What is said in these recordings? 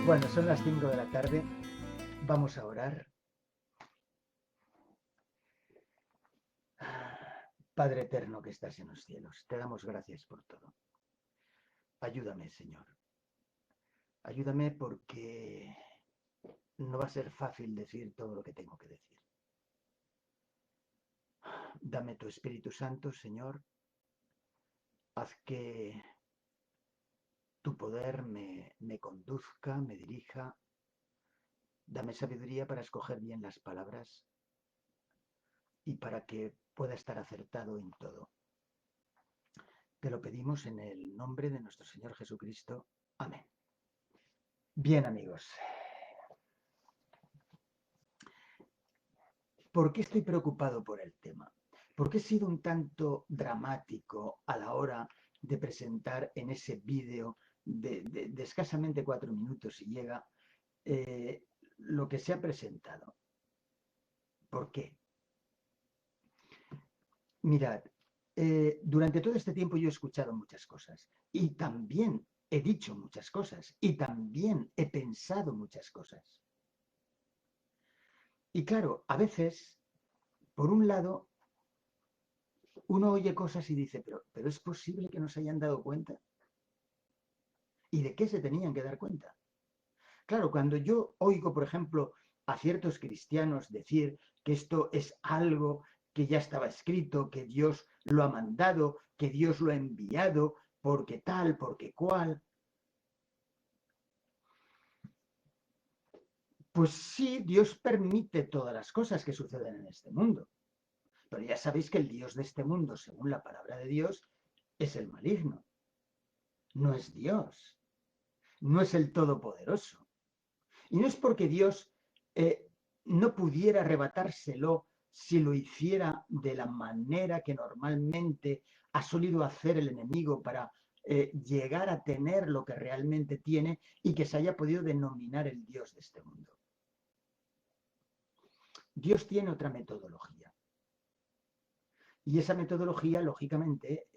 Bueno, son las 5 de la tarde. Vamos a orar. Padre eterno que estás en los cielos, te damos gracias por todo. Ayúdame, Señor. Ayúdame porque no va a ser fácil decir todo lo que tengo que decir. Dame tu Espíritu Santo, Señor. Haz que tu poder me conduzca, me dirija. Dame sabiduría para escoger bien las palabras y para que pueda estar acertado en todo. Te lo pedimos en el nombre de nuestro Señor Jesucristo. Amén. Bien, amigos. ¿Por qué estoy preocupado por el tema? Porque he sido un tanto dramático a la hora de presentar en ese vídeo de escasamente 4 minutos si llega lo que se ha presentado. ¿Por qué? Mirad, durante todo este tiempo yo he escuchado muchas cosas y también he dicho muchas cosas y también he pensado muchas cosas. Y claro, a veces, por un lado, uno oye cosas y dice, pero ¿es posible que no se hayan dado cuenta? ¿Y de qué se tenían que dar cuenta? Claro, cuando yo oigo, por ejemplo, a ciertos cristianos decir que esto es algo que ya estaba escrito, que Dios lo ha mandado, que Dios lo ha enviado, porque tal, porque cual. Pues sí, Dios permite todas las cosas que suceden en este mundo. Pero ya sabéis que el Dios de este mundo, según la palabra de Dios, es el maligno. No es Dios. No es el todopoderoso. Y no es porque Dios no pudiera arrebatárselo si lo hiciera de la manera que normalmente ha solido hacer el enemigo para llegar a tener lo que realmente tiene y que se haya podido denominar el Dios de este mundo. Dios tiene otra metodología. Y esa metodología, lógicamente,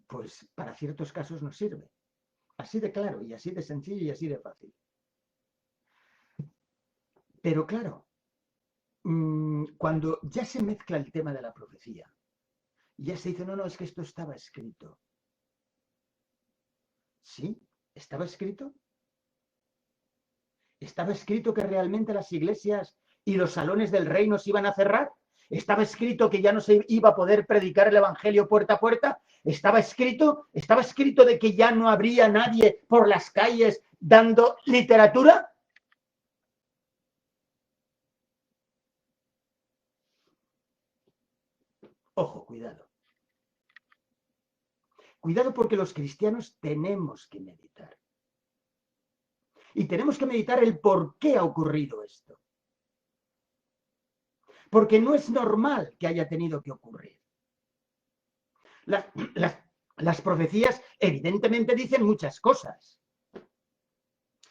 pues para ciertos casos nos sirve. Así de claro y así de sencillo y así de fácil. Pero claro, cuando ya se mezcla el tema de la profecía, ya se dice, no, es que esto estaba escrito. ¿Sí? ¿Estaba escrito? ¿Estaba escrito que realmente las iglesias y los salones del reino se iban a cerrar? ¿Estaba escrito que ya no se iba a poder predicar el evangelio puerta a puerta? ¿Estaba escrito de que ya no habría nadie por las calles dando literatura? Ojo, cuidado. Cuidado porque los cristianos tenemos que meditar. Y tenemos que meditar el por qué ha ocurrido esto. Porque no es normal que haya tenido que ocurrir. Las profecías evidentemente dicen muchas cosas.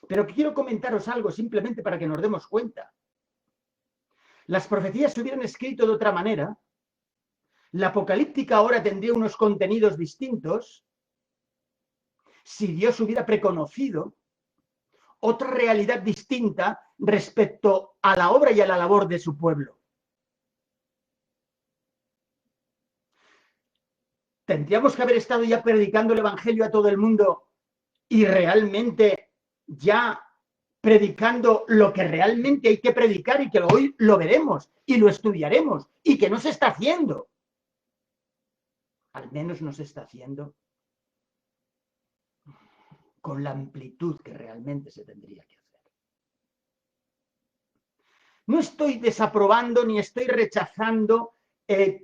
Pero quiero comentaros algo simplemente para que nos demos cuenta. Las profecías se hubieran escrito de otra manera. La apocalíptica ahora tendría unos contenidos distintos si Dios hubiera preconocido otra realidad distinta respecto a la obra y a la labor de su pueblo. Tendríamos que haber estado ya predicando el evangelio a todo el mundo y realmente ya predicando lo que realmente hay que predicar y que hoy lo veremos y lo estudiaremos y que no se está haciendo. Al menos no se está haciendo con la amplitud que realmente se tendría que hacer. No estoy desaprobando ni estoy rechazando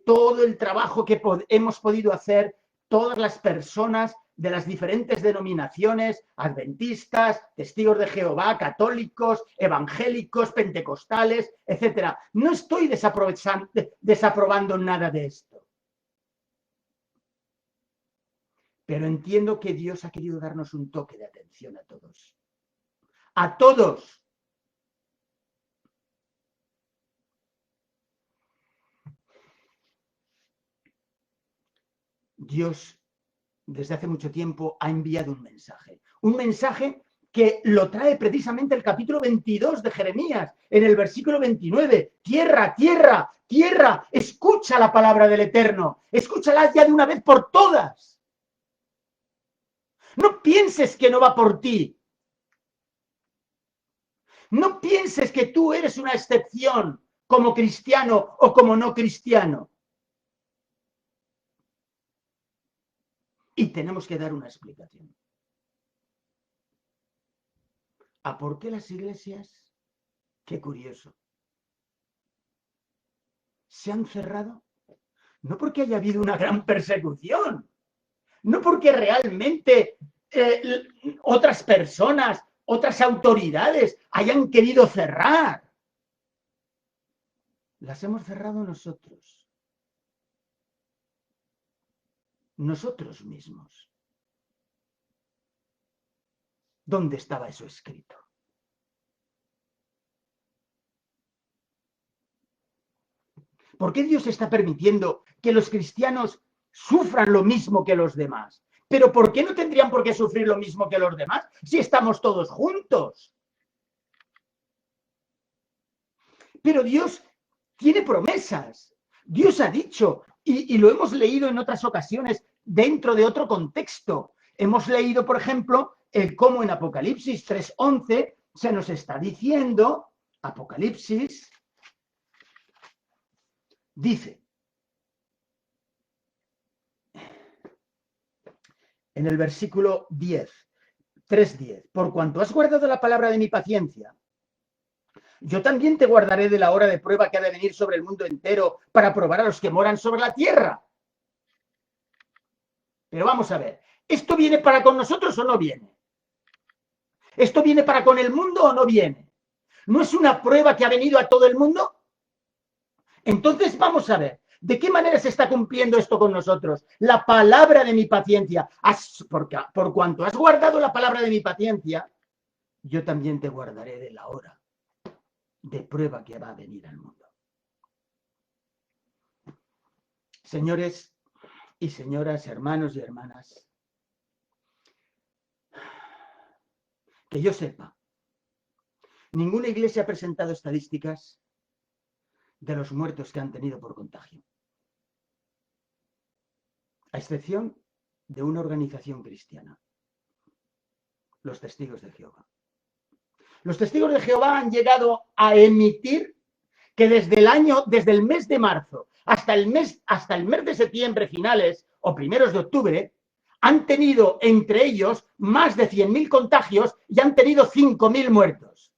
todo el trabajo que hemos podido hacer todas las personas de las diferentes denominaciones, adventistas, testigos de Jehová, católicos, evangélicos, pentecostales, etc. No estoy desaprobando nada de esto. Pero entiendo que Dios ha querido darnos un toque de atención a todos. ¡A todos! Dios, desde hace mucho tiempo, ha enviado un mensaje. Un mensaje que lo trae precisamente el capítulo 22 de Jeremías, en el versículo 29. Tierra, tierra, tierra, escucha la palabra del Eterno, escúchala ya de una vez por todas. No pienses que no va por ti. No pienses que tú eres una excepción como cristiano o como no cristiano. Y tenemos que dar una explicación. ¿A por qué las iglesias? Qué curioso. ¿Se han cerrado? No porque haya habido una gran persecución, no porque realmente otras personas, otras autoridades hayan querido cerrar. Las hemos cerrado nosotros. Nosotros mismos. ¿Dónde estaba eso escrito? ¿Por qué Dios está permitiendo que los cristianos sufran lo mismo que los demás? ¿Pero por qué no tendrían por qué sufrir lo mismo que los demás si estamos todos juntos? Pero Dios tiene promesas. Dios ha dicho, y lo hemos leído en otras ocasiones dentro de otro contexto. Hemos leído, por ejemplo, cómo en Apocalipsis 3:11 se nos está diciendo, Apocalipsis dice, en el versículo 10, 3:10, por cuanto has guardado la palabra de mi paciencia, yo también te guardaré de la hora de prueba que ha de venir sobre el mundo entero para probar a los que moran sobre la tierra. Pero vamos a ver, ¿esto viene para con nosotros o no viene? ¿Esto viene para con el mundo o no viene? ¿No es una prueba que ha venido a todo el mundo? Entonces vamos a ver, ¿de qué manera se está cumpliendo esto con nosotros? La palabra de mi paciencia. Por cuanto has guardado la palabra de mi paciencia, yo también te guardaré de la hora de prueba que va a venir al mundo. Señores y señoras, hermanos y hermanas, que yo sepa, ninguna iglesia ha presentado estadísticas de los muertos que han tenido por contagio, a excepción de una organización cristiana, los Testigos de Jehová. Los Testigos de Jehová han llegado a emitir que desde el mes de marzo hasta el mes de septiembre finales o primeros de octubre, han tenido entre ellos más de 100.000 contagios y han tenido 5.000 muertos.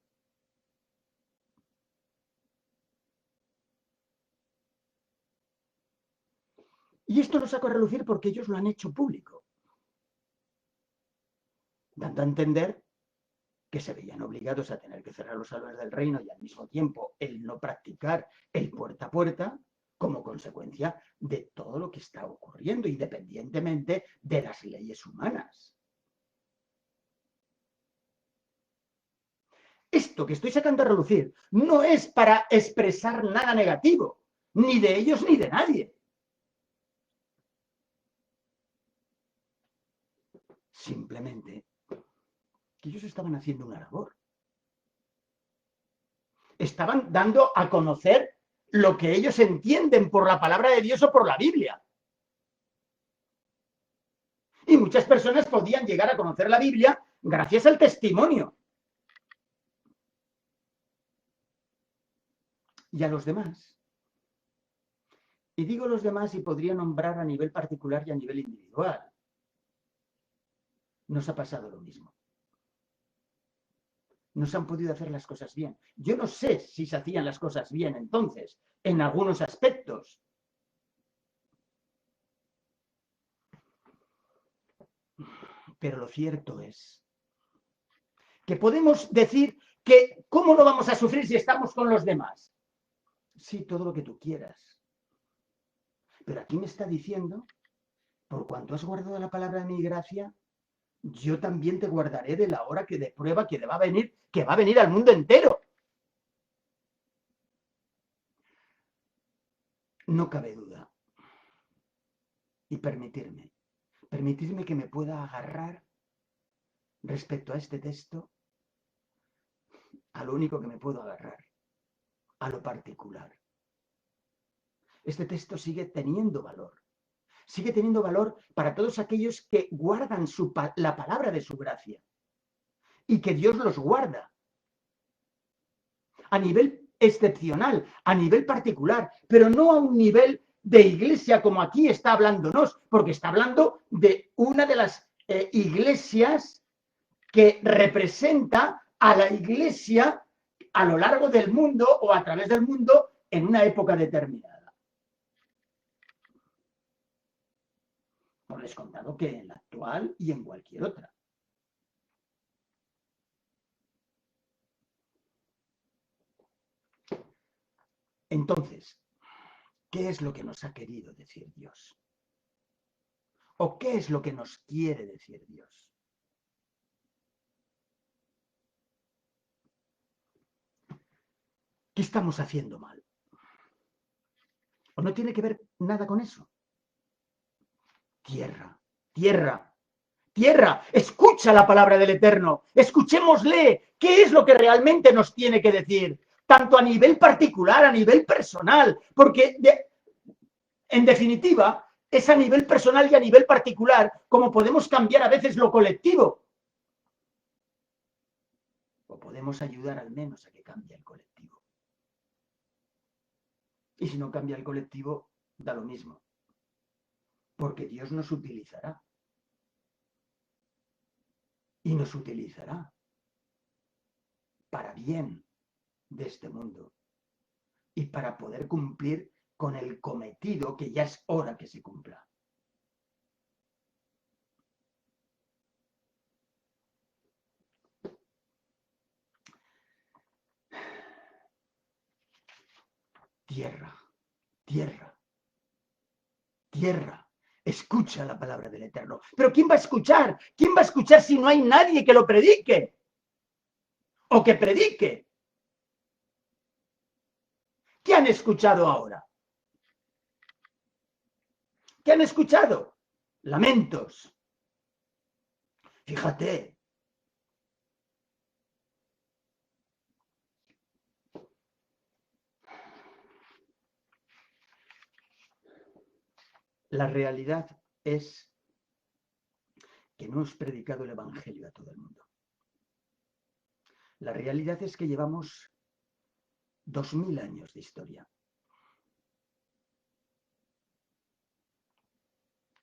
Y esto lo saco a relucir porque ellos lo han hecho público, dando a entender que se veían obligados a tener que cerrar los salones del reino y al mismo tiempo el no practicar el puerta a puerta como consecuencia de todo lo que está ocurriendo, independientemente de las leyes humanas. Esto que estoy sacando a relucir no es para expresar nada negativo, ni de ellos ni de nadie. Simplemente que ellos estaban haciendo una labor. Estaban dando a conocer lo que ellos entienden por la palabra de Dios o por la Biblia. Y muchas personas podían llegar a conocer la Biblia gracias al testimonio. Y a los demás. Y digo los demás y podría nombrar a nivel particular y a nivel individual. Nos ha pasado lo mismo. No se han podido hacer las cosas bien. Yo no sé si se hacían las cosas bien entonces, en algunos aspectos. Pero lo cierto es que podemos decir que ¿cómo no vamos a sufrir si estamos con los demás? Sí, todo lo que tú quieras. Pero aquí me está diciendo, por cuanto has guardado la palabra de mi gracia, yo también te guardaré de la hora de prueba que va a venir al mundo entero. No cabe duda. Y permitirme que me pueda agarrar respecto a este texto, a lo único que me puedo agarrar, a lo particular. Este texto sigue teniendo valor para todos aquellos que guardan la palabra de su gracia y que Dios los guarda a nivel excepcional, a nivel particular, pero no a un nivel de iglesia como aquí está hablándonos, porque está hablando de una de las iglesias que representa a la iglesia a lo largo del mundo o a través del mundo en una época determinada. Por descontado que en la actual y en cualquier otra. Entonces, ¿qué es lo que nos ha querido decir Dios? ¿O qué es lo que nos quiere decir Dios? ¿Qué estamos haciendo mal? ¿O no tiene que ver nada con eso? Tierra, tierra, tierra, escucha la palabra del Eterno, escuchémosle, ¿qué es lo que realmente nos tiene que decir? Tanto a nivel particular, a nivel personal, porque en definitiva es a nivel personal y a nivel particular como podemos cambiar a veces lo colectivo. O podemos ayudar al menos a que cambie el colectivo. Y si no cambia el colectivo, da lo mismo. Porque Dios nos utilizará. Y nos utilizará para bien de este mundo y para poder cumplir con el cometido que ya es hora que se cumpla. Tierra, tierra, tierra, escucha la palabra del Eterno. Pero ¿quién va a escuchar? ¿Quién va a escuchar si no hay nadie que lo predique? O que predique. ¿Qué han escuchado ahora? ¿Qué han escuchado? Lamentos. Fíjate. La realidad es que no hemos predicado el Evangelio a todo el mundo. La realidad es que llevamos 2000 años de historia.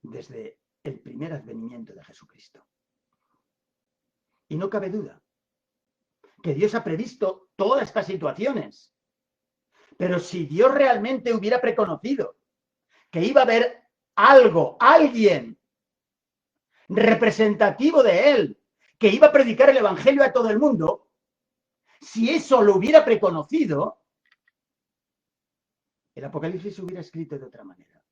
Desde el primer advenimiento de Jesucristo. Y no cabe duda que Dios ha previsto todas estas situaciones. Pero si Dios realmente hubiera preconocido que iba a haber algo, alguien representativo de Él, que iba a predicar el Evangelio a todo el mundo, si eso lo hubiera preconocido, el Apocalipsis se hubiera escrito de otra manera.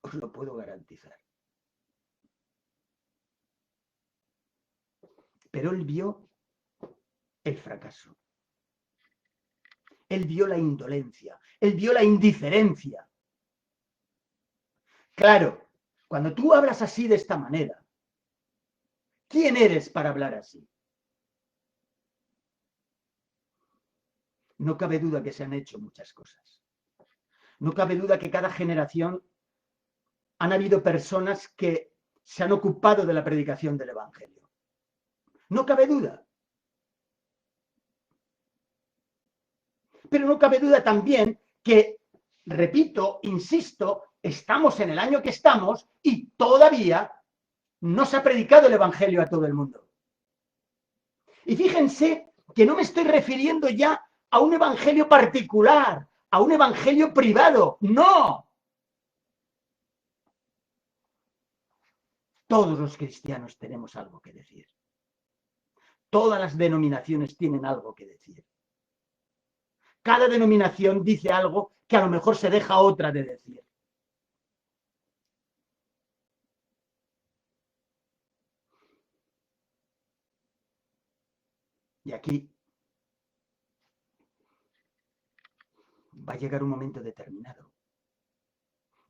Os lo puedo garantizar. Pero Él vio el fracaso. Él vio la indolencia. Él vio la indiferencia. Claro, cuando tú hablas así de esta manera, ¿quién eres para hablar así? No cabe duda que se han hecho muchas cosas. No cabe duda que cada generación han habido personas que se han ocupado de la predicación del Evangelio. No cabe duda. Pero no cabe duda también que, repito, insisto, estamos en el año que estamos y todavía no se ha predicado el Evangelio a todo el mundo. Y fíjense que no me estoy refiriendo ya a un evangelio particular, a un evangelio privado. No. Todos los cristianos tenemos algo que decir. Todas las denominaciones tienen algo que decir. Cada denominación dice algo que a lo mejor se deja otra de decir. Y aquí va a llegar un momento determinado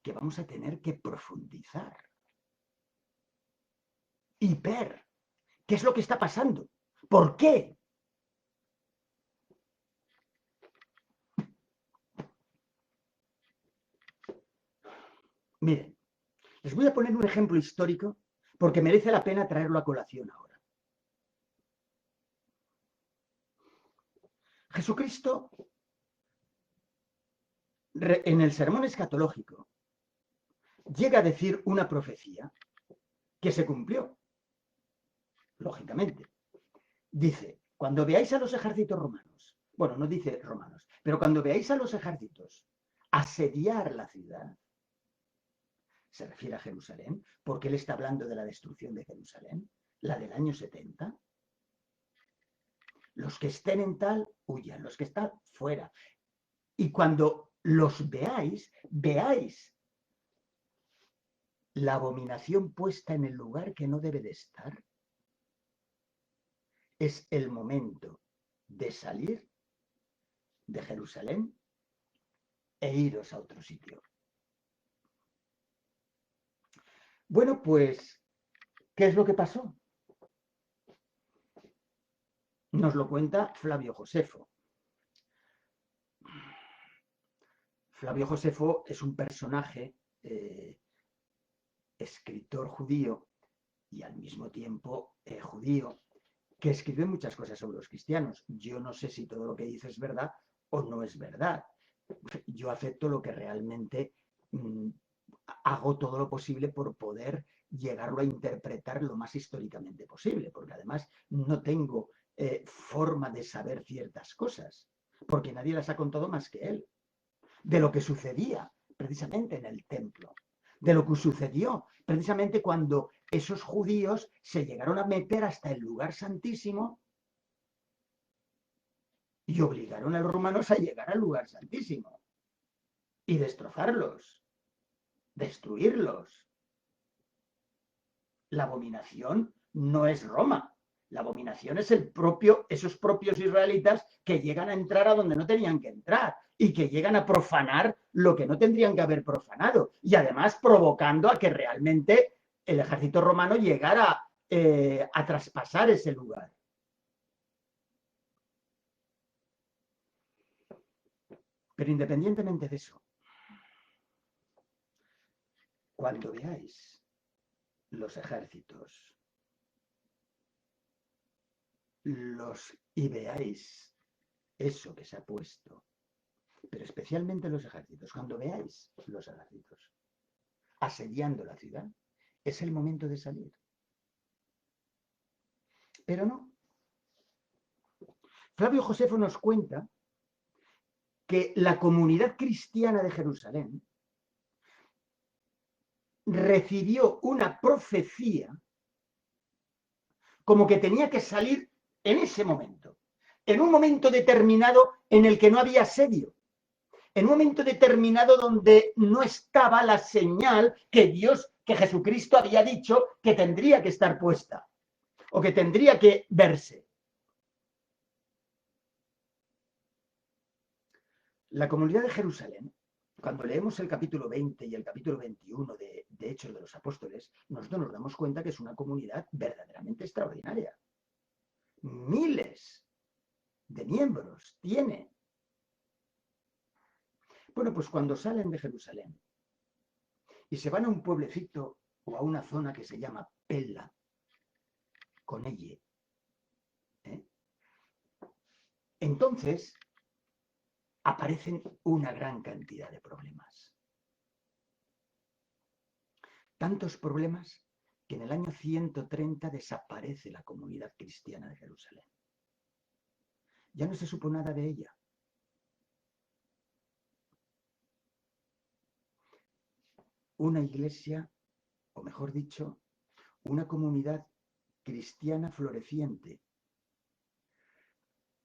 que vamos a tener que profundizar y ver ¿Qué es lo que está pasando? ¿Por qué? Miren, les voy a poner un ejemplo histórico porque merece la pena traerlo a colación ahora. Jesucristo, en el sermón escatológico, llega a decir una profecía que se cumplió, lógicamente. Dice, cuando veáis a los ejércitos romanos, bueno, no dice romanos, pero cuando veáis a los ejércitos asediar la ciudad, se refiere a Jerusalén, porque él está hablando de la destrucción de Jerusalén, la del año 70. Los que estén en tal, huyan, los que están fuera. Y cuando los veáis, veáis la abominación puesta en el lugar que no debe de estar. Es el momento de salir de Jerusalén e iros a otro sitio. Bueno, pues, ¿qué es lo que pasó? Nos lo cuenta Flavio Josefo. Flavio Josefo es un personaje, escritor judío y al mismo tiempo judío, que escribe muchas cosas sobre los cristianos. Yo no sé si todo lo que dice es verdad o no es verdad. Yo acepto lo que realmente hago todo lo posible por poder llegarlo a interpretar lo más históricamente posible, porque además no tengo forma de saber ciertas cosas, porque nadie las ha contado más que él, de lo que sucedía precisamente en el templo, de lo que sucedió precisamente cuando esos judíos se llegaron a meter hasta el lugar santísimo y obligaron a los romanos a llegar al lugar santísimo y destrozarlos, destruirlos. La abominación no es Roma, la abominación es esos propios israelitas que llegan a entrar a donde no tenían que entrar y que llegan a profanar lo que no tendrían que haber profanado y además provocando a que realmente el ejército romano llegara a traspasar ese lugar. Pero independientemente de eso, cuando veáis los ejércitos y veáis eso que se ha puesto, pero especialmente los ejércitos, cuando veáis los ejércitos asediando la ciudad, es el momento de salir. Pero no. Flavio Josefo nos cuenta que la comunidad cristiana de Jerusalén recibió una profecía como que tenía que salir en ese momento, en un momento determinado en el que no había asedio, en un momento determinado donde no estaba la señal que Jesucristo había dicho que tendría que estar puesta o que tendría que verse. La comunidad de Jerusalén, cuando leemos el capítulo 20 y el capítulo 21 de Hechos de los Apóstoles, nosotros nos damos cuenta que es una comunidad verdaderamente extraordinaria. Miles de miembros tiene. Bueno, pues cuando salen de Jerusalén y se van a un pueblecito o a una zona que se llama Pella, con ella, entonces aparecen una gran cantidad de problemas. Tantos problemas que en el año 130 desaparece la comunidad cristiana de Jerusalén. Ya no se supo nada de ella. Una iglesia, o mejor dicho, una comunidad cristiana floreciente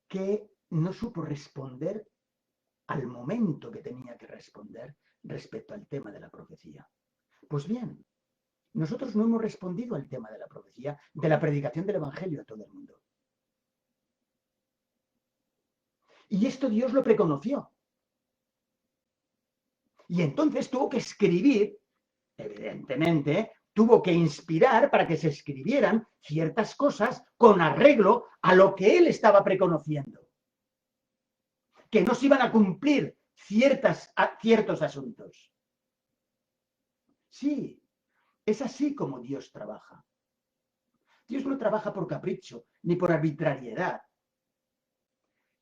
que no supo responder al momento que tenía que responder respecto al tema de la profecía. Pues bien, nosotros no hemos respondido al tema de la profecía, de la predicación del Evangelio a todo el mundo. Y esto Dios lo preconoció. Y entonces tuvo que escribir, evidentemente, tuvo que inspirar para que se escribieran ciertas cosas con arreglo a lo que él estaba preconociendo, que no se iban a cumplir ciertos asuntos. Sí, es así como Dios trabaja. Dios no trabaja por capricho ni por arbitrariedad.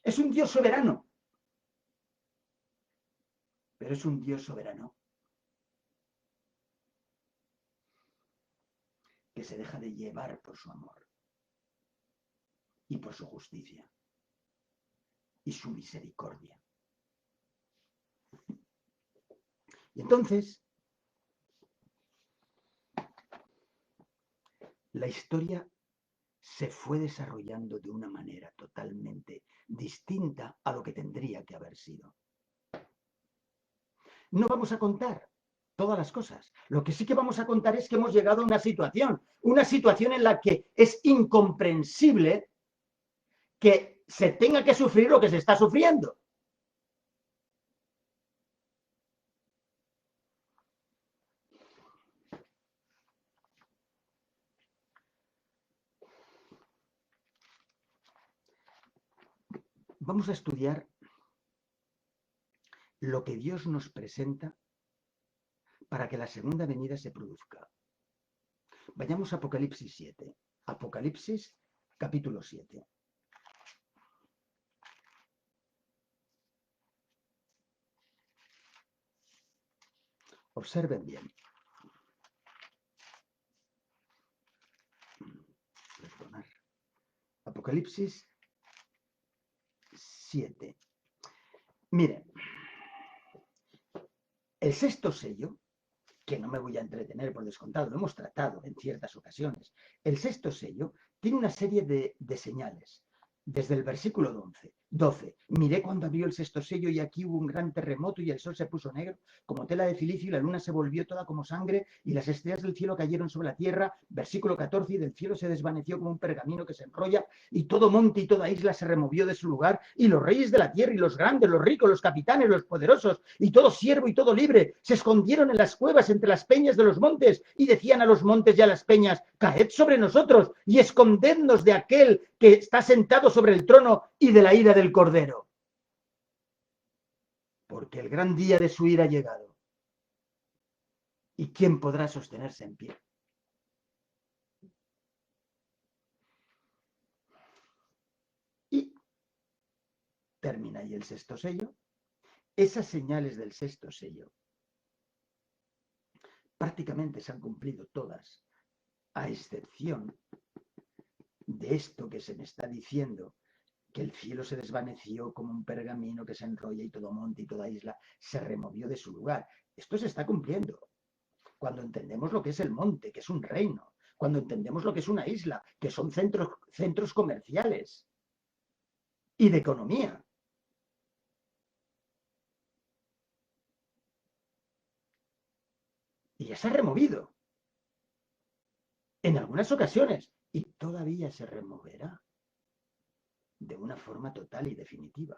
Es un Dios soberano, pero es un Dios soberano que se deja de llevar por su amor y por su justicia y su misericordia. Y entonces, la historia se fue desarrollando de una manera totalmente distinta a lo que tendría que haber sido. No vamos a contar todas las cosas. Lo que sí que vamos a contar es que hemos llegado a una situación en la que es incomprensible que se tenga que sufrir lo que se está sufriendo. Vamos a estudiar lo que Dios nos presenta para que la segunda venida se produzca. Vayamos a Apocalipsis 7. Apocalipsis capítulo 7. Observen bien. Perdonar. Apocalipsis 7. Miren, el sexto sello, que no me voy a entretener por descontado, lo hemos tratado en ciertas ocasiones, el sexto sello tiene una serie de señales. Desde el versículo 12, miré cuando abrió el sexto sello y aquí hubo un gran terremoto y el sol se puso negro como tela de cilicio y la luna se volvió toda como sangre y las estrellas del cielo cayeron sobre la tierra. Versículo 14, y del cielo se desvaneció como un pergamino que se enrolla y todo monte y toda isla se removió de su lugar y los reyes de la tierra y los grandes, los ricos, los capitanes, los poderosos y todo siervo y todo libre se escondieron en las cuevas entre las peñas de los montes y decían a los montes y a las peñas: caed sobre nosotros y escondednos de aquel que está sentado sobre el trono y de la ira del Cordero. Porque el gran día de su ira ha llegado. ¿Y quién podrá sostenerse en pie? Y termina ahí el sexto sello. Esas señales del sexto sello prácticamente se han cumplido todas, a excepción de esto que se me está diciendo, que el cielo se desvaneció como un pergamino que se enrolla y todo monte y toda isla se removió de su lugar. Esto se está cumpliendo. Cuando entendemos lo que es el monte, que es un reino, cuando entendemos lo que es una isla, que son centros comerciales y de economía. Y ya se ha removido en algunas ocasiones y todavía se removerá de una forma total y definitiva.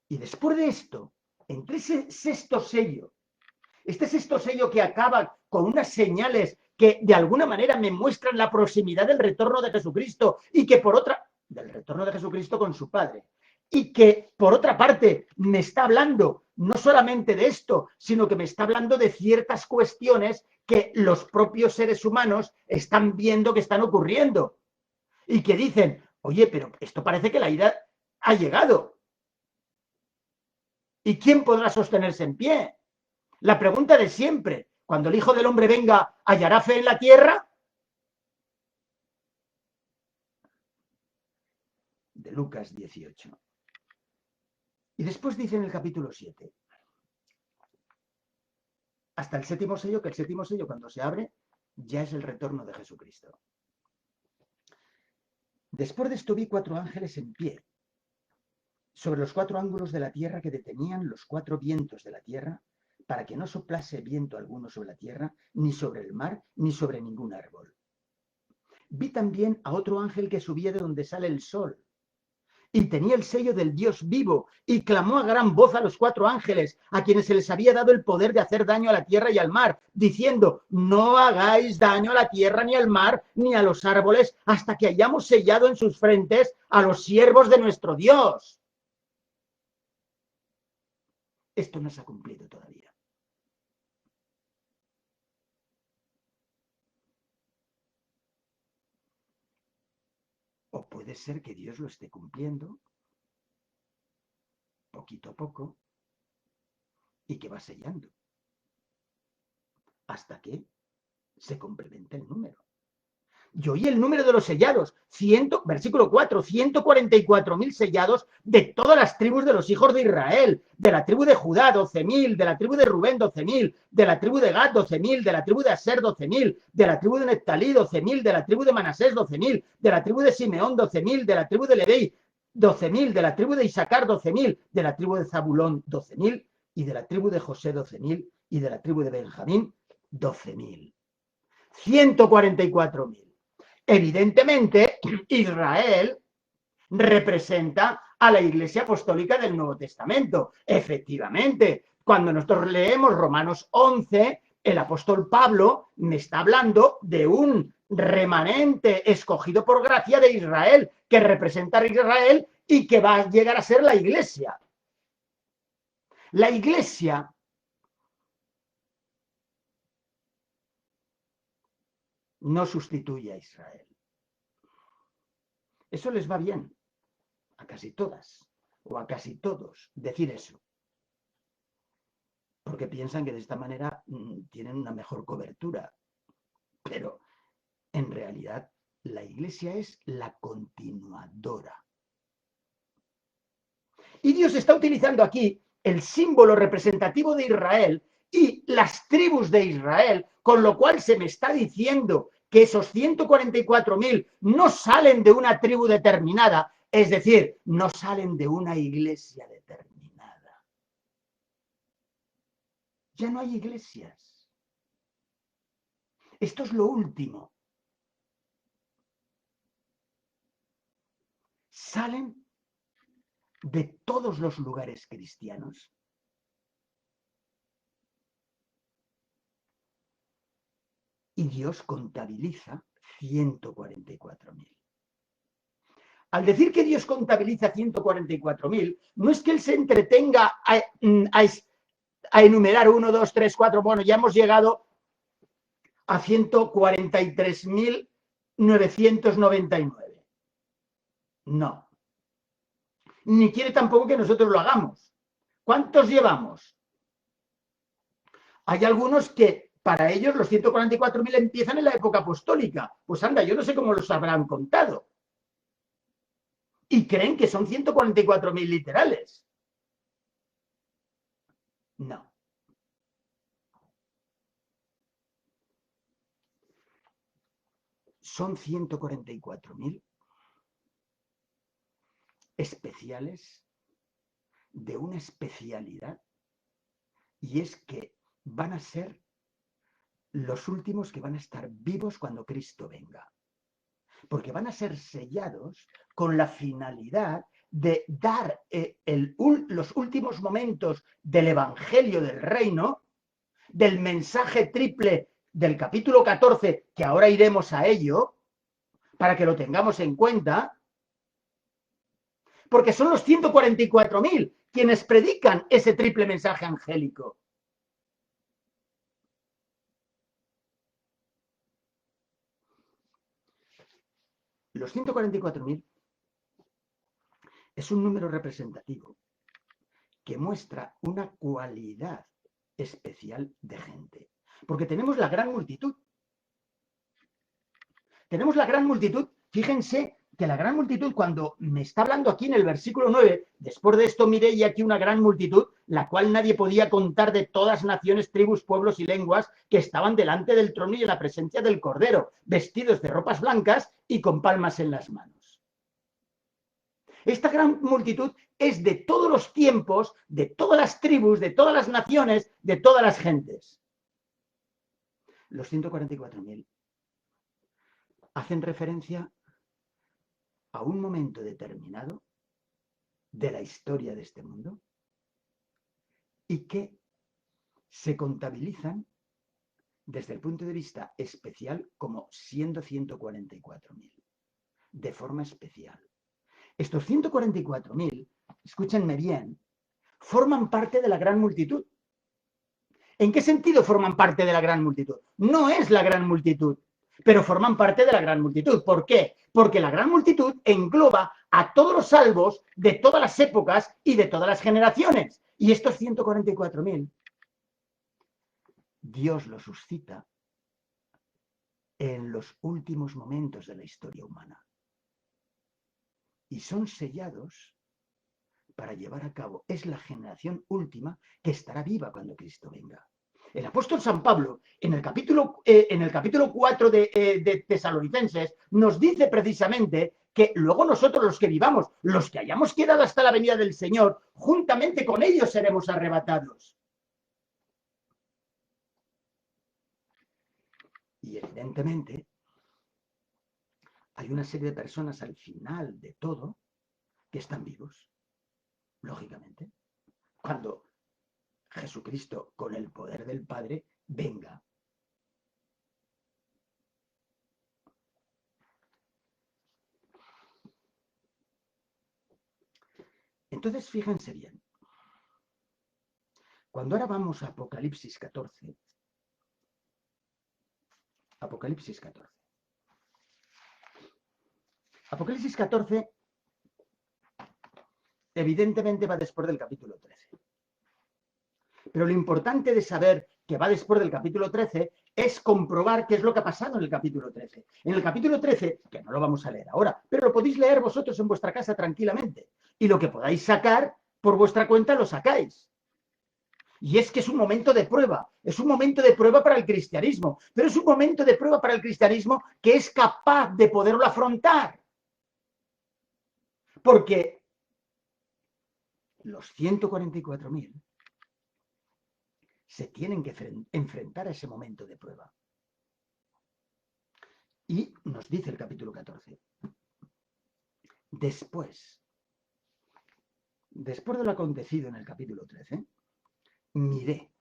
Y después de esto, entre ese sexto sello, este sexto sello que acaba con unas señales que de alguna manera me muestran la proximidad del retorno de Jesucristo y que por otra, del retorno de Jesucristo con su Padre, y que por otra parte me está hablando no solamente de esto, sino que me está hablando de ciertas cuestiones que los propios seres humanos están viendo que están ocurriendo y que dicen: oye, pero esto parece que la ira ha llegado. ¿Y quién podrá sostenerse en pie? La pregunta de siempre: cuando el Hijo del Hombre venga, ¿hallará fe en la tierra? De Lucas 18. Y después dice en el capítulo 7, hasta el séptimo sello, que el séptimo sello cuando se abre ya es el retorno de Jesucristo. Después de esto vi 4 ángeles en pie sobre los 4 ángulos de la tierra que detenían los 4 vientos de la tierra para que no soplase viento alguno sobre la tierra, ni sobre el mar, ni sobre ningún árbol. Vi también a otro ángel que subía de donde sale el sol y tenía el sello del Dios vivo, y clamó a gran voz a los 4 ángeles, a quienes se les había dado el poder de hacer daño a la tierra y al mar, diciendo, no hagáis daño a la tierra ni al mar, ni a los árboles, hasta que hayamos sellado en sus frentes a los siervos de nuestro Dios. Esto no se ha cumplido todavía. O puede ser que Dios lo esté cumpliendo poquito a poco y que va sellando hasta que se complemente el número. Y oí el número de los sellados, versículo 4, 144.000 sellados de todas las tribus de los hijos de Israel, de la tribu de Judá 12.000, de la tribu de Rubén 12.000, de la tribu de Gad 12.000, de la tribu de Aser 12.000, de la tribu de Neftalí 12.000, de la tribu de Manasés 12.000, de la tribu de Simeón 12.000, de la tribu de Leví 12.000, de la tribu de Isaacar 12.000, de la tribu de Zabulón 12.000 y de la tribu de José 12.000 y de la tribu de Benjamín 12.000. 144.000. Evidentemente, Israel representa a la Iglesia Apostólica del Nuevo Testamento. Efectivamente, cuando nosotros leemos Romanos 11, el apóstol Pablo me está hablando de un remanente escogido por gracia de Israel, que representa a Israel y que va a llegar a ser la Iglesia. La Iglesia no sustituye a Israel. Eso les va bien a casi todas o a casi todos decir eso, porque piensan que de esta manera tienen una mejor cobertura, pero en realidad la Iglesia es la continuadora. Y Dios está utilizando aquí el símbolo representativo de Israel y las tribus de Israel, con lo cual se me está diciendo que esos 144.000 no salen de una tribu determinada, es decir, no salen de una iglesia determinada. Ya no hay iglesias. Esto es lo último. Salen de todos los lugares cristianos. Y Dios contabiliza 144.000. Al decir que Dios contabiliza 144.000, no es que Él se entretenga a enumerar 1, 2, 3, 4, bueno, ya hemos llegado a 143.999. No. Ni quiere tampoco que nosotros lo hagamos. ¿Cuántos llevamos? Hay algunos que para ellos los 144.000 empiezan en la época apostólica. Pues anda, yo no sé cómo los habrán contado. Y creen que son 144.000 literales. No. Son 144.000 especiales de una especialidad, y es que van a ser los últimos que van a estar vivos cuando Cristo venga. Porque van a ser sellados con la finalidad de dar los últimos momentos del Evangelio del Reino, del mensaje triple del capítulo 14, que ahora iremos a ello, para que lo tengamos en cuenta, porque son los 144.000 quienes predican ese triple mensaje angélico. Los 144.000 es un número representativo que muestra una cualidad especial de gente. Porque tenemos la gran multitud. Tenemos la gran multitud, fíjense que la gran multitud, cuando me está hablando aquí en el versículo 9, después de esto miré y aquí una gran multitud, la cual nadie podía contar, de todas naciones, tribus, pueblos y lenguas, que estaban delante del trono y en la presencia del Cordero, vestidos de ropas blancas y con palmas en las manos. Esta gran multitud es de todos los tiempos, de todas las tribus, de todas las naciones, de todas las gentes. Los 144.000 hacen referencia a un momento determinado de la historia de este mundo y que se contabilizan desde el punto de vista especial como siendo 144.000, de forma especial. Estos 144.000, escúchenme bien, forman parte de la gran multitud. ¿En qué sentido forman parte de la gran multitud? No es la gran multitud, pero forman parte de la gran multitud. ¿Por qué? Porque la gran multitud engloba a todos los salvos de todas las épocas y de todas las generaciones. Y estos 144.000, Dios los suscita en los últimos momentos de la historia humana. Y son sellados para llevar a cabo. Es la generación última que estará viva cuando Cristo venga. El apóstol San Pablo, en el capítulo 4 de Tesalonicenses, nos dice precisamente que luego nosotros los que vivamos, los que hayamos quedado hasta la venida del Señor, juntamente con ellos seremos arrebatados. Y evidentemente hay una serie de personas al final de todo que están vivos, lógicamente, cuando Jesucristo, con el poder del Padre, venga. Entonces, fíjense bien. Cuando ahora vamos a Apocalipsis 14, Apocalipsis 14. Apocalipsis 14, evidentemente va después del capítulo 13. Pero lo importante de saber que va después del capítulo 13 es comprobar qué es lo que ha pasado en el capítulo 13. En el capítulo 13, que no lo vamos a leer ahora, pero lo podéis leer vosotros en vuestra casa tranquilamente. Y lo que podáis sacar por vuestra cuenta lo sacáis. Y es que es un momento de prueba, es un momento de prueba para el cristianismo, pero es un momento de prueba para el cristianismo que es capaz de poderlo afrontar. Porque los 144.000 se tienen que enfrentar a ese momento de prueba. Y nos dice el capítulo 14. Después de lo acontecido en el capítulo 13, miré.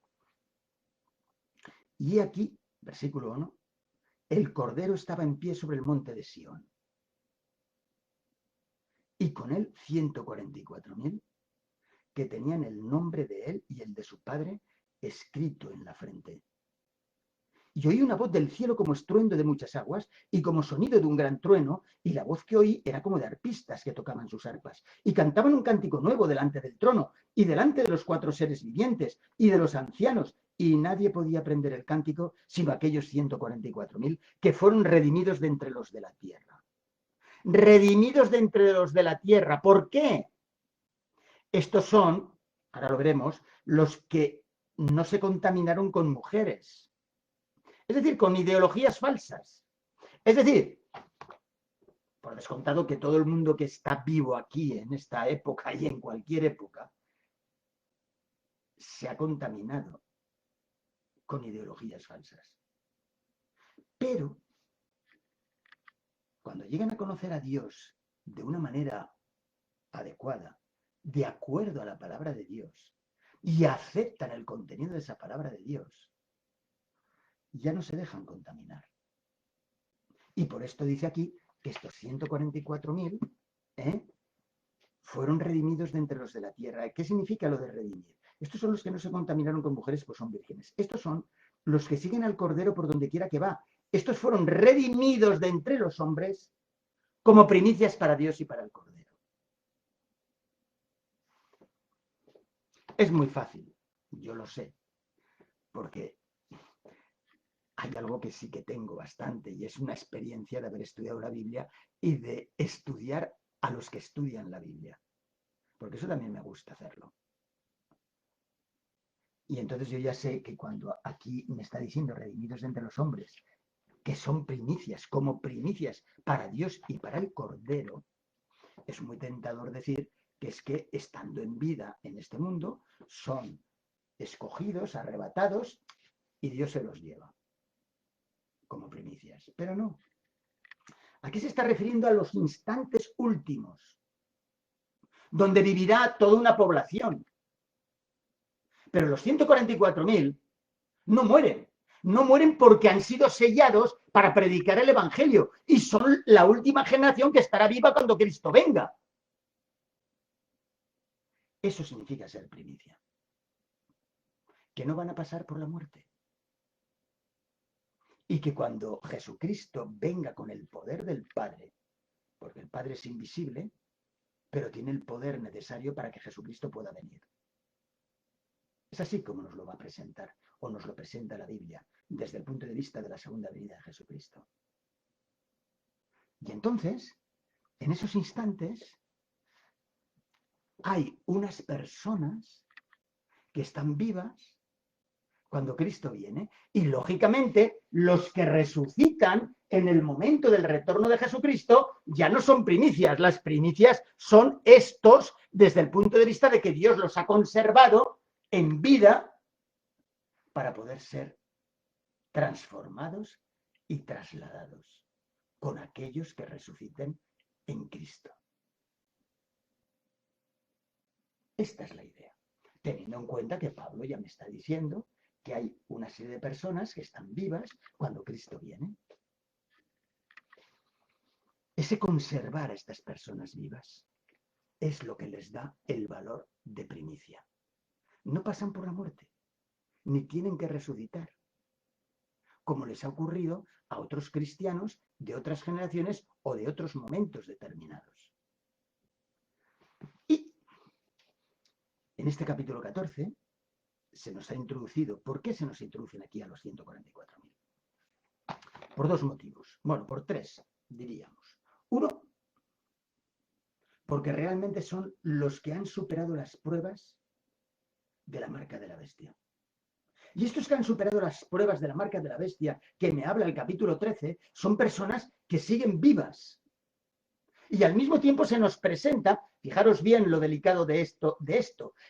Y aquí, versículo 1, el Cordero estaba en pie sobre el monte de Sión. Y con él 144.000 que tenían el nombre de él y el de su padre escrito en la frente. Y oí una voz del cielo como estruendo de muchas aguas y como sonido de un gran trueno, y la voz que oí era como de arpistas que tocaban sus arpas, y cantaban un cántico nuevo delante del trono, y delante de los 4 seres vivientes, y de los ancianos, y nadie podía aprender el cántico sino aquellos 144.000 que fueron redimidos de entre los de la tierra. Redimidos de entre los de la tierra. ¿Por qué? Estos son, ahora lo veremos, los que no se contaminaron con mujeres. Es decir, con ideologías falsas. Es decir, por descontado que todo el mundo que está vivo aquí en esta época y en cualquier época se ha contaminado con ideologías falsas. Pero cuando llegan a conocer a Dios de una manera adecuada, de acuerdo a la palabra de Dios, y aceptan el contenido de esa palabra de Dios, ya no se dejan contaminar. Y por esto dice aquí que estos 144.000 fueron redimidos de entre los de la tierra. ¿Qué significa lo de redimir? Estos son los que no se contaminaron con mujeres, pues son vírgenes. Estos son los que siguen al Cordero por donde quiera que va. Estos fueron redimidos de entre los hombres como primicias para Dios y para el Cordero. Es muy fácil, yo lo sé, porque hay algo que sí que tengo bastante y es una experiencia de haber estudiado la Biblia y de estudiar a los que estudian la Biblia, porque eso también me gusta hacerlo. Y entonces yo ya sé que cuando aquí me está diciendo redimidos de entre los hombres, que son primicias, como primicias para Dios y para el Cordero, es muy tentador decir que es que estando en vida en este mundo son escogidos, arrebatados y Dios se los lleva como primicias. Pero no. Aquí se está refiriendo a los instantes últimos. donde vivirá toda una población. Pero los 144.000 no mueren. No mueren porque han sido sellados para predicar el Evangelio y son la última generación que estará viva cuando Cristo venga. Eso significa ser primicia. Que no van a pasar por la muerte. Y que cuando Jesucristo venga con el poder del Padre, porque el Padre es invisible, pero tiene el poder necesario para que Jesucristo pueda venir. Es así como nos lo va a presentar, o nos lo presenta la Biblia, desde el punto de vista de la segunda venida de Jesucristo. Y entonces, en esos instantes, hay unas personas que están vivas cuando Cristo viene, y lógicamente los que resucitan en el momento del retorno de Jesucristo ya no son primicias, las primicias son estos desde el punto de vista de que Dios los ha conservado en vida para poder ser transformados y trasladados con aquellos que resuciten en Cristo. Esta es la idea, teniendo en cuenta que Pablo ya me está diciendo que hay una serie de personas que están vivas cuando Cristo viene. Ese conservar a estas personas vivas es lo que les da el valor de primicia. No pasan por la muerte, ni tienen que resucitar, como les ha ocurrido a otros cristianos de otras generaciones o de otros momentos determinados. Y en este capítulo 14 se nos ha introducido. ¿Por qué se nos introducen aquí a los 144.000? Por dos motivos. Bueno, por tres, diríamos. Uno, porque realmente son los que han superado las pruebas de la marca de la bestia. Y estos que han superado las pruebas de la marca de la bestia, que me habla el capítulo 13, son personas que siguen vivas. Y al mismo tiempo se nos presenta, fijaros bien lo delicado de esto,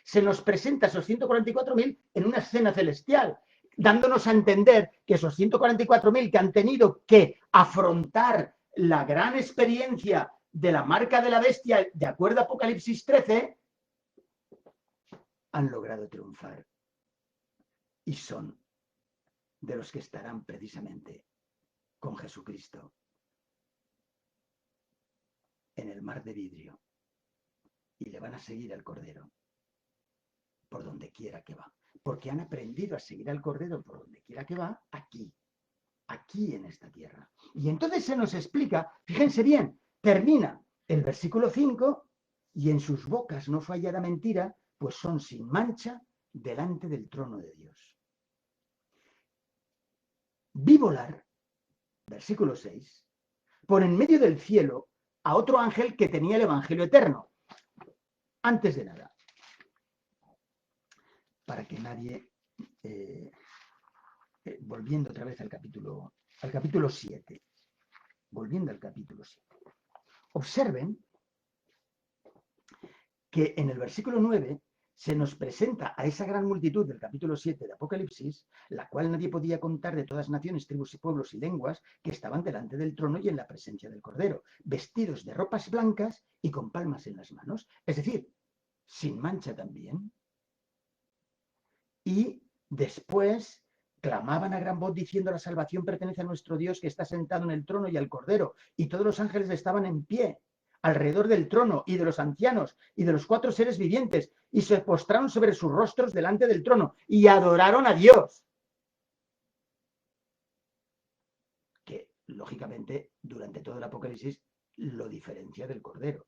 se nos presenta a esos 144.000 en una escena celestial, dándonos a entender que esos 144.000 que han tenido que afrontar la gran experiencia de la marca de la bestia, de acuerdo a Apocalipsis 13, han logrado triunfar. Y son de los que estarán precisamente con Jesucristo en el mar de vidrio y le van a seguir al Cordero por donde quiera que va, porque han aprendido a seguir al Cordero por donde quiera que va, aquí en esta tierra. Y entonces se nos explica, fíjense bien, termina el versículo 5, y en sus bocas no fallará mentira, pues son sin mancha delante del trono de Dios. Vi volar, versículo 6, por en medio del cielo a otro ángel que tenía el Evangelio eterno. Antes de nada, para que nadie, volviendo otra vez al capítulo 7, volviendo al capítulo 7, observen que en el versículo 9 se nos presenta a esa gran multitud del capítulo 7 de Apocalipsis, la cual nadie podía contar, de todas naciones, tribus y pueblos y lenguas, que estaban delante del trono y en la presencia del Cordero, vestidos de ropas blancas y con palmas en las manos, es decir, sin mancha también. Y después clamaban a gran voz diciendo: la salvación pertenece a nuestro Dios que está sentado en el trono y al Cordero. Y todos los ángeles estaban en pie alrededor del trono y de los ancianos y de los 4 seres vivientes, y se postraron sobre sus rostros delante del trono y adoraron a Dios. Que, lógicamente, durante todo el Apocalipsis lo diferencia del Cordero.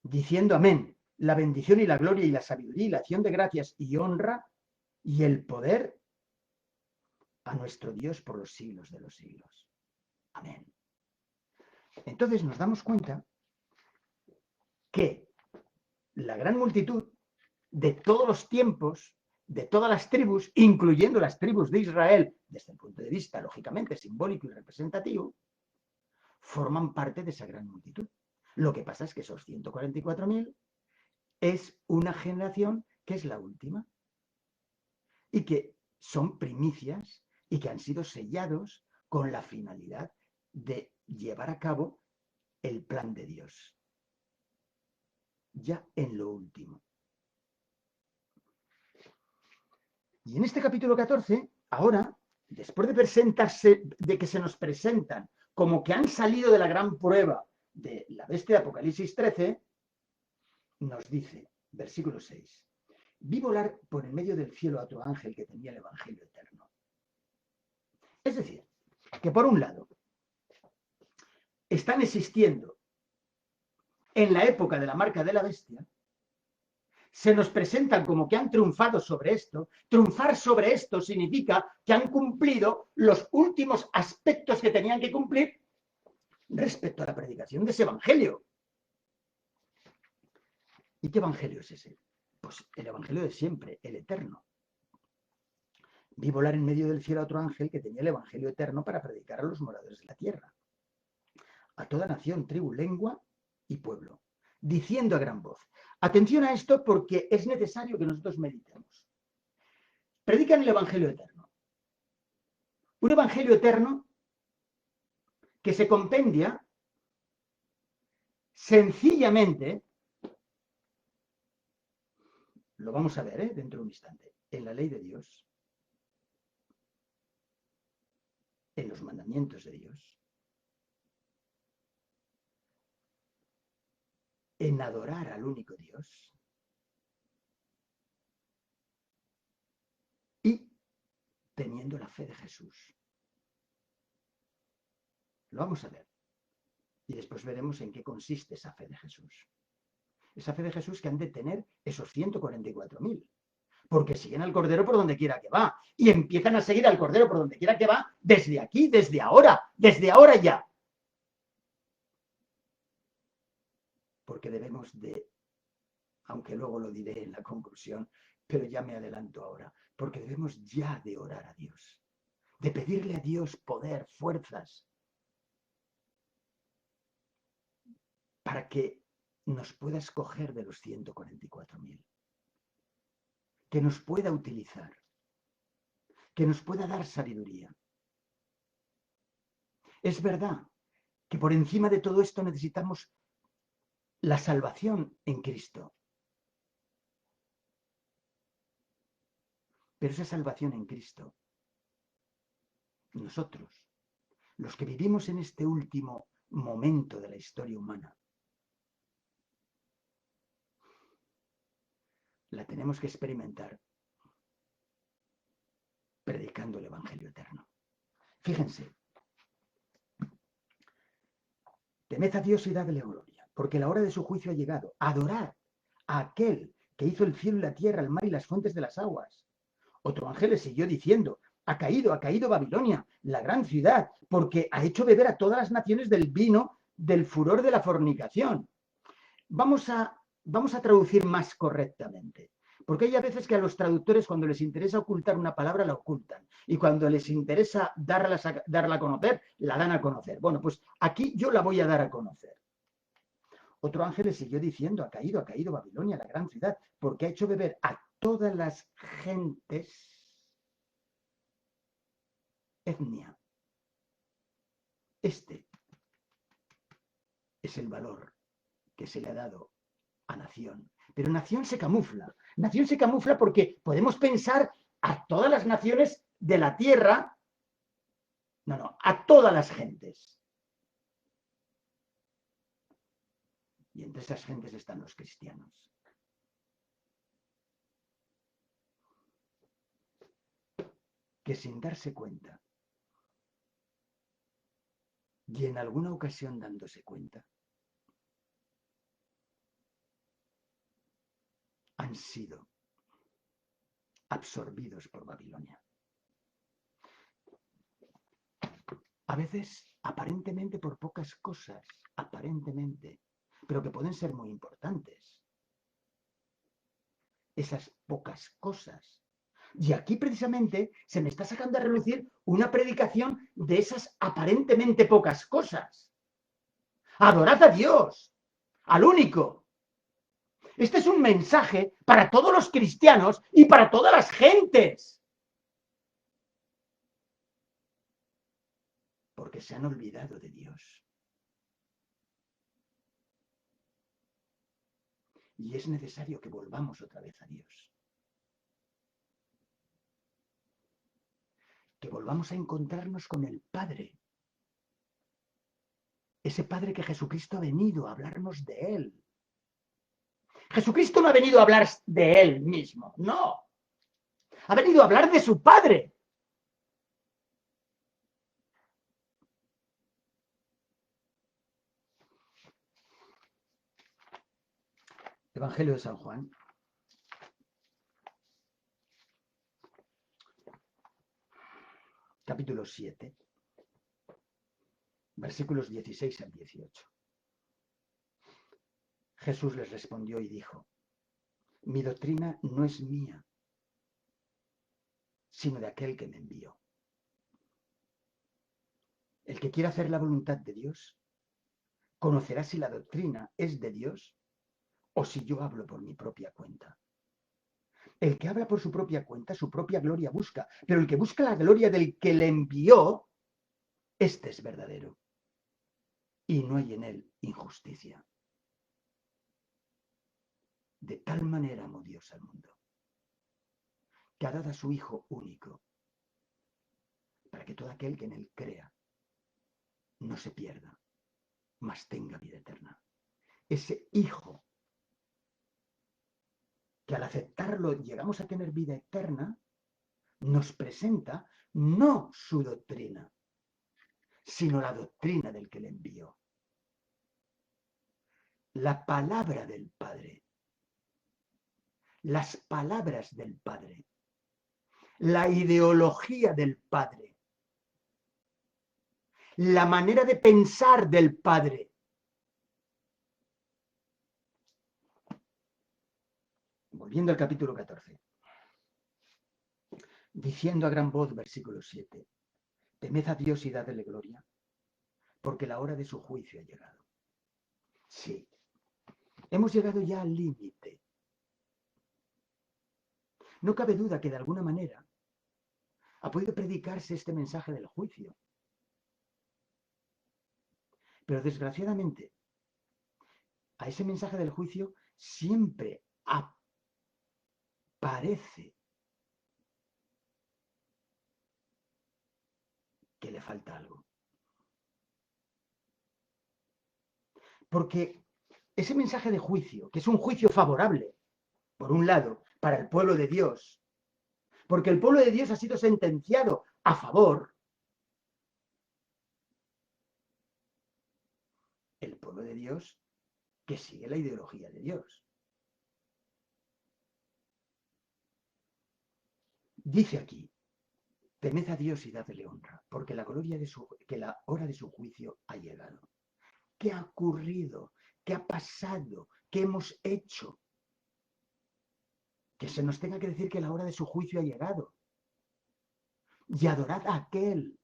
Diciendo amén, la bendición y la gloria y la sabiduría y la acción de gracias y honra y el poder a nuestro Dios por los siglos de los siglos. Amén. Entonces nos damos cuenta que la gran multitud de todos los tiempos, de todas las tribus, incluyendo las tribus de Israel, desde el punto de vista lógicamente simbólico y representativo, forman parte de esa gran multitud. Lo que pasa es que esos 144.000 es una generación que es la última y que son primicias y que han sido sellados con la finalidad de llevar a cabo el plan de Dios. ya en lo último. Y en este capítulo 14, ahora, después de presentarse, de que se nos presentan como que han salido de la gran prueba de la bestia de Apocalipsis 13, nos dice, versículo 6, vi volar por en medio del cielo a otro ángel que tenía el Evangelio eterno. Es decir, que por un lado, están existiendo en la época de la marca de la bestia, se nos presentan como que han triunfado sobre esto. Triunfar sobre esto significa que han cumplido los últimos aspectos que tenían que cumplir respecto a la predicación de ese evangelio. ¿Y qué evangelio es ese? Pues el evangelio de siempre, el eterno. Vi volar en medio del cielo a otro ángel que tenía el evangelio eterno para predicar a los moradores de la tierra, a toda nación, tribu, lengua y pueblo, diciendo a gran voz. Atención a esto porque es necesario que nosotros meditemos. Predican el evangelio eterno. Un evangelio eterno que se compendia sencillamente, lo vamos a ver dentro de un instante, en la ley de Dios, en los mandamientos de Dios, en adorar al único Dios y teniendo la fe de Jesús. Lo vamos a ver. Y después veremos en qué consiste esa fe de Jesús. Esa fe de Jesús que han de tener esos 144.000. Porque siguen al Cordero por donde quiera que va. Y empiezan a seguir al Cordero por donde quiera que va desde aquí, desde ahora ya. Porque debemos de, aunque luego lo diré en la conclusión, pero ya me adelanto ahora, porque debemos ya de orar a Dios, de pedirle a Dios poder, fuerzas, para que nos pueda escoger de los 144.000, que nos pueda utilizar, que nos pueda dar sabiduría. Es verdad que por encima de todo esto necesitamos la salvación en Cristo. Pero esa salvación en Cristo, nosotros, los que vivimos en este último momento de la historia humana, la tenemos que experimentar predicando el Evangelio eterno. Fíjense, temed a Dios y dadle gloria, porque la hora de su juicio ha llegado. Adorad a aquel que hizo el cielo y la tierra, el mar y las fuentes de las aguas. Otro ángel le siguió diciendo, ha caído Babilonia, la gran ciudad, porque ha hecho beber a todas las naciones del vino del furor de la fornicación. Vamos a traducir más correctamente. Porque hay a veces que a los traductores, cuando les interesa ocultar una palabra, la ocultan. Y cuando les interesa darla a conocer, la dan a conocer. Bueno, pues aquí yo la voy a dar a conocer. Otro ángel le siguió diciendo, ha caído Babilonia, la gran ciudad, porque ha hecho beber a todas las gentes, etnia. Este es el valor que se le ha dado a nación. Pero nación se camufla. Nación se camufla porque podemos pensar a todas las naciones de la tierra, no, a todas las gentes. Y entre esas gentes están los cristianos. Que sin darse cuenta, y en alguna ocasión dándose cuenta, han sido absorbidos por Babilonia. A veces, aparentemente por pocas cosas, aparentemente, pero que pueden ser muy importantes. Esas pocas cosas. Y aquí precisamente se me está sacando a relucir una predicación de esas aparentemente pocas cosas. Adorad a Dios, al único. Este es un mensaje para todos los cristianos y para todas las gentes. Porque se han olvidado de Dios. Y es necesario que volvamos otra vez a Dios. Que volvamos a encontrarnos con el Padre. Ese Padre que Jesucristo ha venido a hablarnos de Él. Jesucristo no ha venido a hablar de Él mismo, no. Ha venido a hablar de su Padre. Evangelio de San Juan. Capítulo 7. Versículos 16 al 18. Jesús les respondió y dijo: mi doctrina no es mía, sino de aquel que me envió. El que quiera hacer la voluntad de Dios, conocerá si la doctrina es de Dios o si yo hablo por mi propia cuenta. El que habla por su propia cuenta, su propia gloria busca, pero el que busca la gloria del que le envió, este es verdadero. Y no hay en él injusticia. De tal manera amó Dios al mundo, que ha dado a su Hijo único, para que todo aquel que en él crea no se pierda, mas tenga vida eterna. Ese Hijo, que al aceptarlo llegamos a tener vida eterna, nos presenta no su doctrina, sino la doctrina del que le envió. La palabra del Padre, las palabras del Padre, la ideología del Padre, la manera de pensar del Padre. Volviendo al capítulo 14, diciendo a gran voz, versículo 7, temed a Dios y dadle gloria, porque la hora de su juicio ha llegado. Sí, hemos llegado ya al límite. No cabe duda que de alguna manera ha podido predicarse este mensaje del juicio. Pero desgraciadamente, a ese mensaje del juicio siempre aparece que le falta algo. Porque ese mensaje de juicio, que es un juicio favorable, por un lado, para el pueblo de Dios, porque el pueblo de Dios ha sido sentenciado a favor, el pueblo de Dios que sigue la ideología de Dios. Dice aquí, temed a Dios y dadle honra, porque la hora de su juicio ha llegado. ¿Qué ha ocurrido? ¿Qué ha pasado? ¿Qué hemos hecho? Que se nos tenga que decir que la hora de su juicio ha llegado. Y adorad a aquel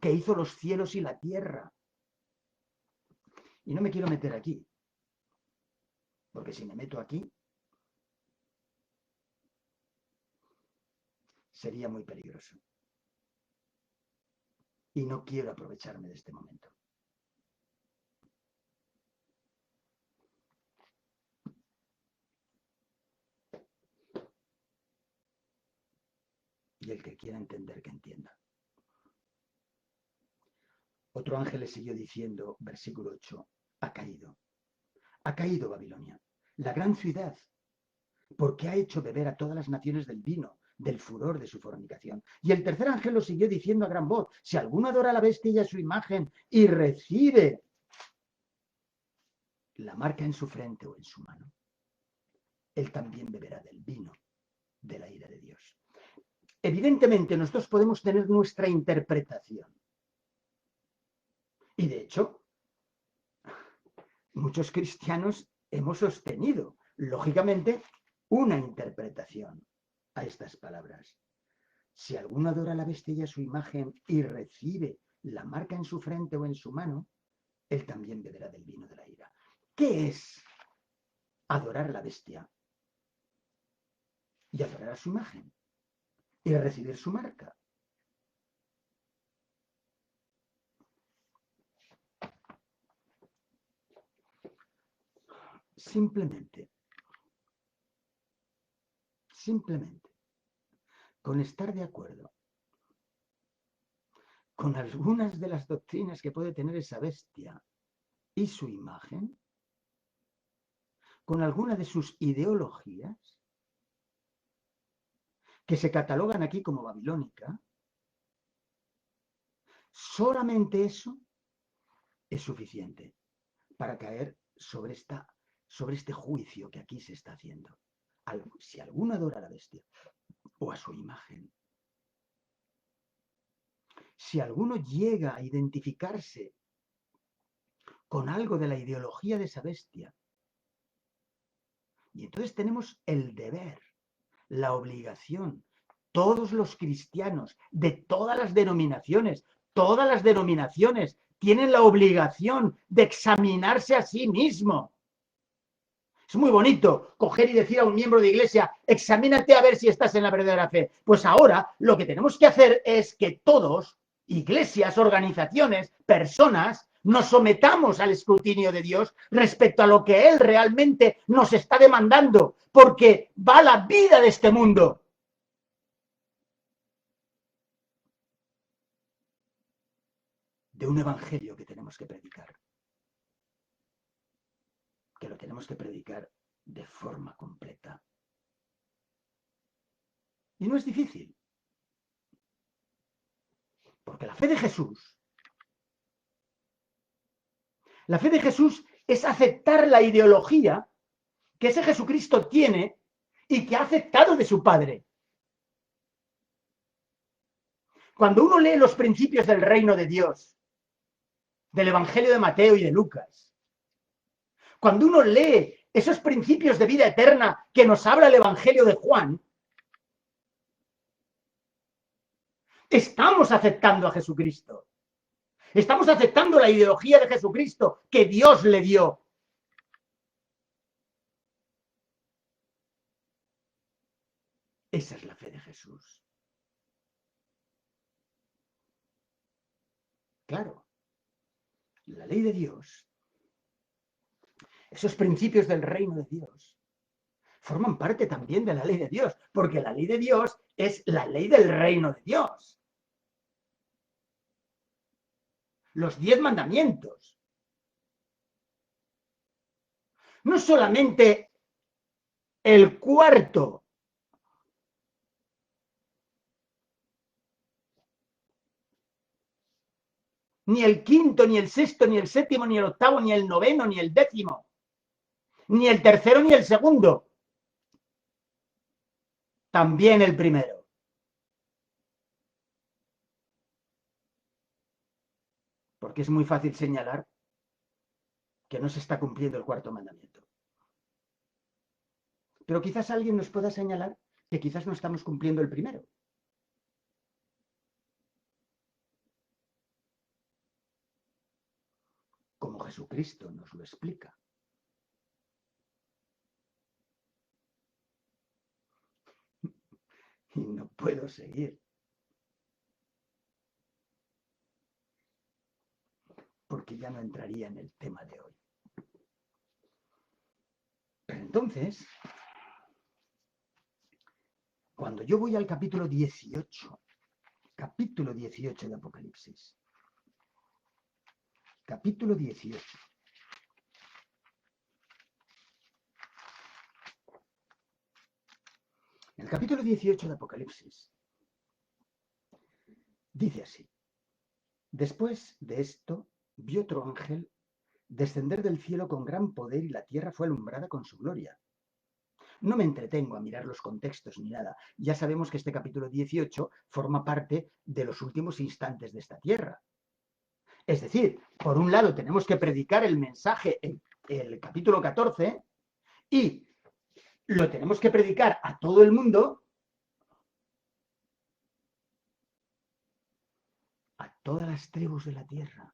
que hizo los cielos y la tierra. Y no me quiero meter aquí, porque si me meto aquí, sería muy peligroso. Y no quiero aprovecharme de este momento. Y el que quiera entender, que entienda. Otro ángel le siguió diciendo, versículo 8, ha caído Babilonia, la gran ciudad, porque ha hecho beber a todas las naciones del vino, del furor de su fornicación. Y el tercer ángel lo siguió diciendo a gran voz, si alguno adora a la bestia y a su imagen y recibe la marca en su frente o en su mano, él también beberá del vino de la ira de Dios. Evidentemente nosotros podemos tener nuestra interpretación. Y de hecho, muchos cristianos hemos sostenido, lógicamente, una interpretación a estas palabras. Si alguno adora a la bestia y a su imagen y recibe la marca en su frente o en su mano, él también beberá del vino de la ira. ¿Qué es adorar a la bestia y adorar a su imagen y recibir su marca? Simplemente simplemente con estar de acuerdo con algunas de las doctrinas que puede tener esa bestia y su imagen, con alguna de sus ideologías, que se catalogan aquí como babilónica, solamente eso es suficiente para caer sobre este juicio que aquí se está haciendo. Si alguno adora a la bestia o a su imagen, si alguno llega a identificarse con algo de la ideología de esa bestia, y entonces tenemos el deber, la obligación, todos los cristianos de todas las denominaciones tienen la obligación de examinarse a sí mismo. Es muy bonito coger y decir a un miembro de iglesia, examínate a ver si estás en la verdadera fe. Pues ahora lo que tenemos que hacer es que todos, iglesias, organizaciones, personas, nos sometamos al escrutinio de Dios respecto a lo que Él realmente nos está demandando, porque va la vida de este mundo. De un evangelio que tenemos que predicar. Que lo tenemos que predicar de forma completa. Y no es difícil. Porque la fe de Jesús es aceptar la ideología que ese Jesucristo tiene y que ha aceptado de su Padre. Cuando uno lee los principios del reino de Dios, del Evangelio de Mateo y de Lucas, cuando uno lee esos principios de vida eterna que nos habla el Evangelio de Juan, estamos aceptando a Jesucristo. Estamos aceptando la ideología de Jesucristo que Dios le dio. Esa es la fe de Jesús. Claro, la ley de Dios, esos principios del reino de Dios, forman parte también de la ley de Dios, porque la ley de Dios es la ley del reino de Dios. Los 10 mandamientos. No solamente el cuarto, ni el quinto, ni el sexto, ni el séptimo, ni el octavo, ni el noveno, ni el décimo, ni el tercero, ni el segundo. También el primero. Porque es muy fácil señalar que no se está cumpliendo el cuarto mandamiento. Pero quizás alguien nos pueda señalar que quizás no estamos cumpliendo el primero. Como Jesucristo nos lo explica. Y no puedo seguir. Porque ya no entraría en el tema de hoy. Pero entonces, cuando yo voy al capítulo 18 de Apocalipsis, capítulo 18, el capítulo 18 de Apocalipsis dice así: después de esto, vi otro ángel descender del cielo con gran poder y la tierra fue alumbrada con su gloria. No me entretengo a mirar los contextos ni nada. Ya sabemos que este capítulo 18 forma parte de los últimos instantes de esta tierra. Es decir, por un lado tenemos que predicar el mensaje en el capítulo 14 y lo tenemos que predicar a todo el mundo, a todas las tribus de la tierra.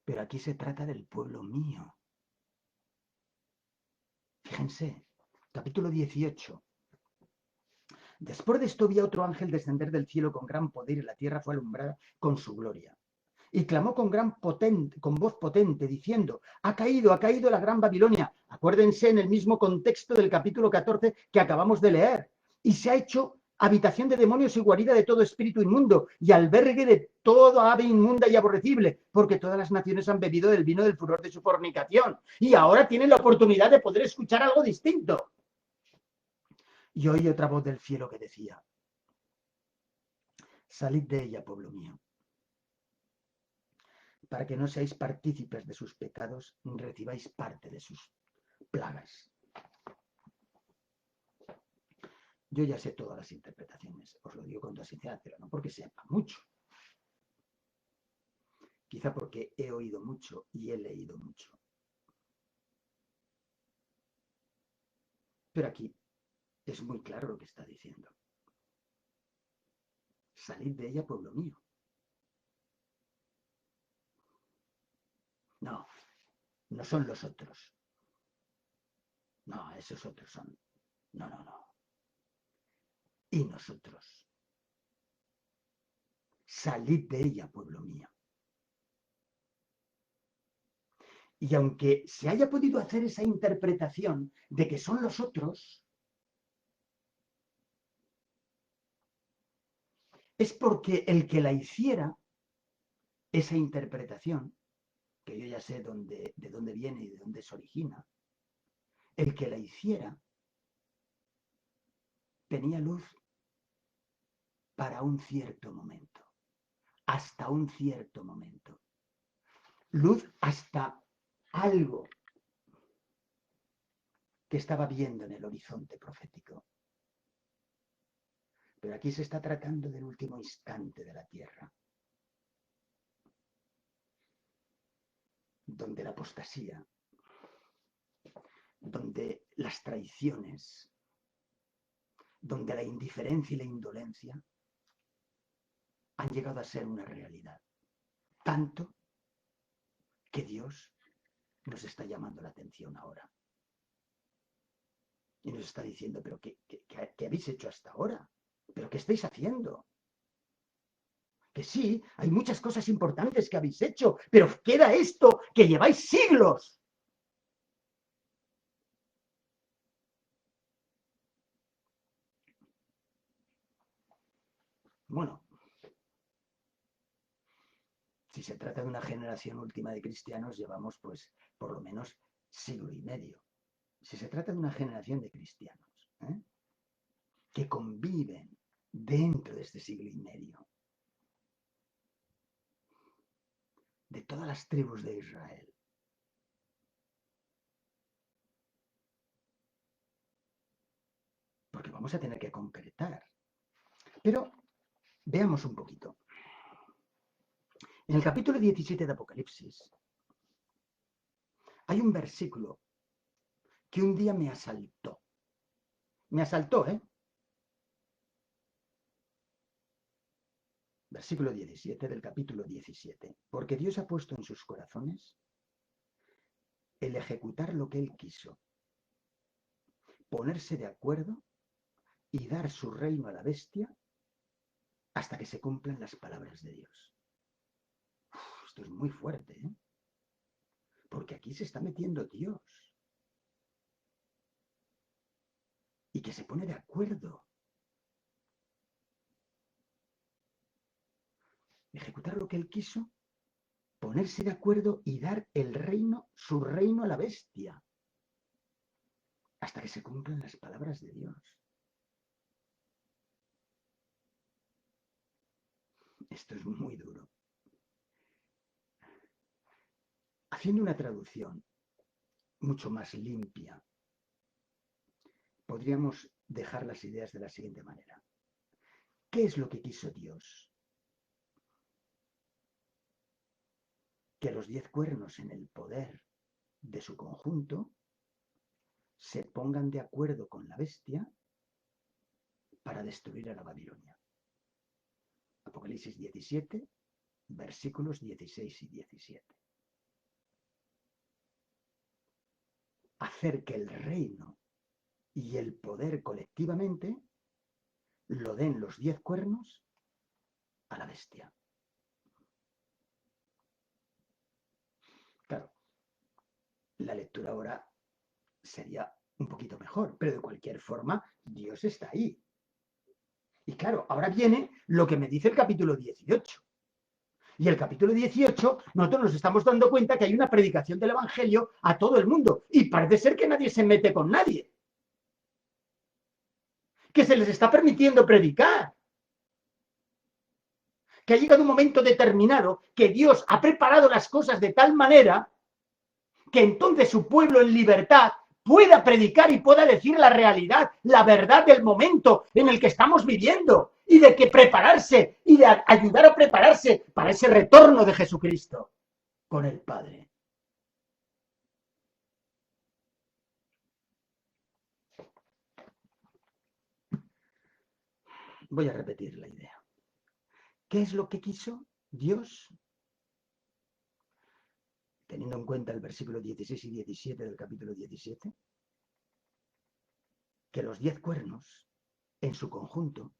Pero aquí se trata del pueblo mío. Fíjense, capítulo 18. Después de esto vi a otro ángel descender del cielo con gran poder y la tierra fue alumbrada con su gloria. Y clamó con voz potente, diciendo: ha caído la gran Babilonia. Acuérdense en el mismo contexto del capítulo 14 que acabamos de leer. Y se ha hecho habitación de demonios y guarida de todo espíritu inmundo y albergue de toda ave inmunda y aborrecible, porque todas las naciones han bebido del vino del furor de su fornicación. Y ahora tienen la oportunidad de poder escuchar algo distinto. Y oí otra voz del cielo que decía: salid de ella, pueblo mío, para que no seáis partícipes de sus pecados, ni recibáis parte de sus plagas. Yo ya sé todas las interpretaciones, os lo digo con toda sinceridad, pero no porque sepa mucho. Quizá porque he oído mucho y he leído mucho. Pero aquí es muy claro lo que está diciendo. Salid de ella, pueblo mío. No, no son los otros. No, esos otros son. No, no, no. Y nosotros. Salid de ella, pueblo mío. Y aunque se haya podido hacer esa interpretación de que son los otros, es porque el que la hiciera, esa interpretación, que yo ya sé de dónde viene y de dónde se origina, el que la hiciera tenía luz para un cierto momento, hasta un cierto momento. Luz hasta algo que estaba viendo en el horizonte profético. Pero aquí se está tratando del último instante de la tierra, donde la apostasía, donde las traiciones, donde la indiferencia y la indolencia han llegado a ser una realidad. Tanto que Dios nos está llamando la atención ahora. Y nos está diciendo: ¿pero qué habéis hecho hasta ahora? ¿Pero qué estáis haciendo? Que sí, hay muchas cosas importantes que habéis hecho, pero queda esto que lleváis siglos. Bueno, si se trata de una generación última de cristianos, llevamos pues por lo menos siglo y medio. Si se trata de una generación de cristianos que conviven dentro de este siglo y medio, de todas las tribus de Israel, porque vamos a tener que concretar. Pero veamos un poquito. En el capítulo 17 de Apocalipsis hay un versículo que un día me asaltó. Me asaltó, ¿eh? Versículo 17 del capítulo 17. Porque Dios ha puesto en sus corazones el ejecutar lo que Él quiso, ponerse de acuerdo y dar su reino a la bestia hasta que se cumplan las palabras de Dios. Esto es muy fuerte, ¿eh? Porque aquí se está metiendo Dios. Y que se pone de acuerdo. Ejecutar lo que Él quiso, ponerse de acuerdo y dar el reino, su reino a la bestia, hasta que se cumplan las palabras de Dios. Esto es muy duro. Haciendo una traducción mucho más limpia, podríamos dejar las ideas de la siguiente manera. ¿Qué es lo que quiso Dios? Que los 10 cuernos en el poder de su conjunto se pongan de acuerdo con la bestia para destruir a la Babilonia. Apocalipsis 17, versículos 16 y 17. Hacer que el reino y el poder colectivamente lo den los 10 cuernos a la bestia. Claro, la lectura ahora sería un poquito mejor, pero de cualquier forma, Dios está ahí. Y claro, ahora viene lo que me dice el capítulo 18. Y el capítulo 18, nosotros nos estamos dando cuenta que hay una predicación del Evangelio a todo el mundo. Y parece ser que nadie se mete con nadie. Que se les está permitiendo predicar. Que ha llegado un momento determinado que Dios ha preparado las cosas de tal manera que entonces su pueblo en libertad pueda predicar y pueda decir la realidad, la verdad del momento en el que estamos viviendo y de que prepararse y de ayudar a prepararse para ese retorno de Jesucristo con el Padre. Voy a repetir la idea. ¿Qué es lo que quiso Dios? Teniendo en cuenta el versículo 16 y 17 del capítulo 17, que los 10 cuernos, en su conjunto,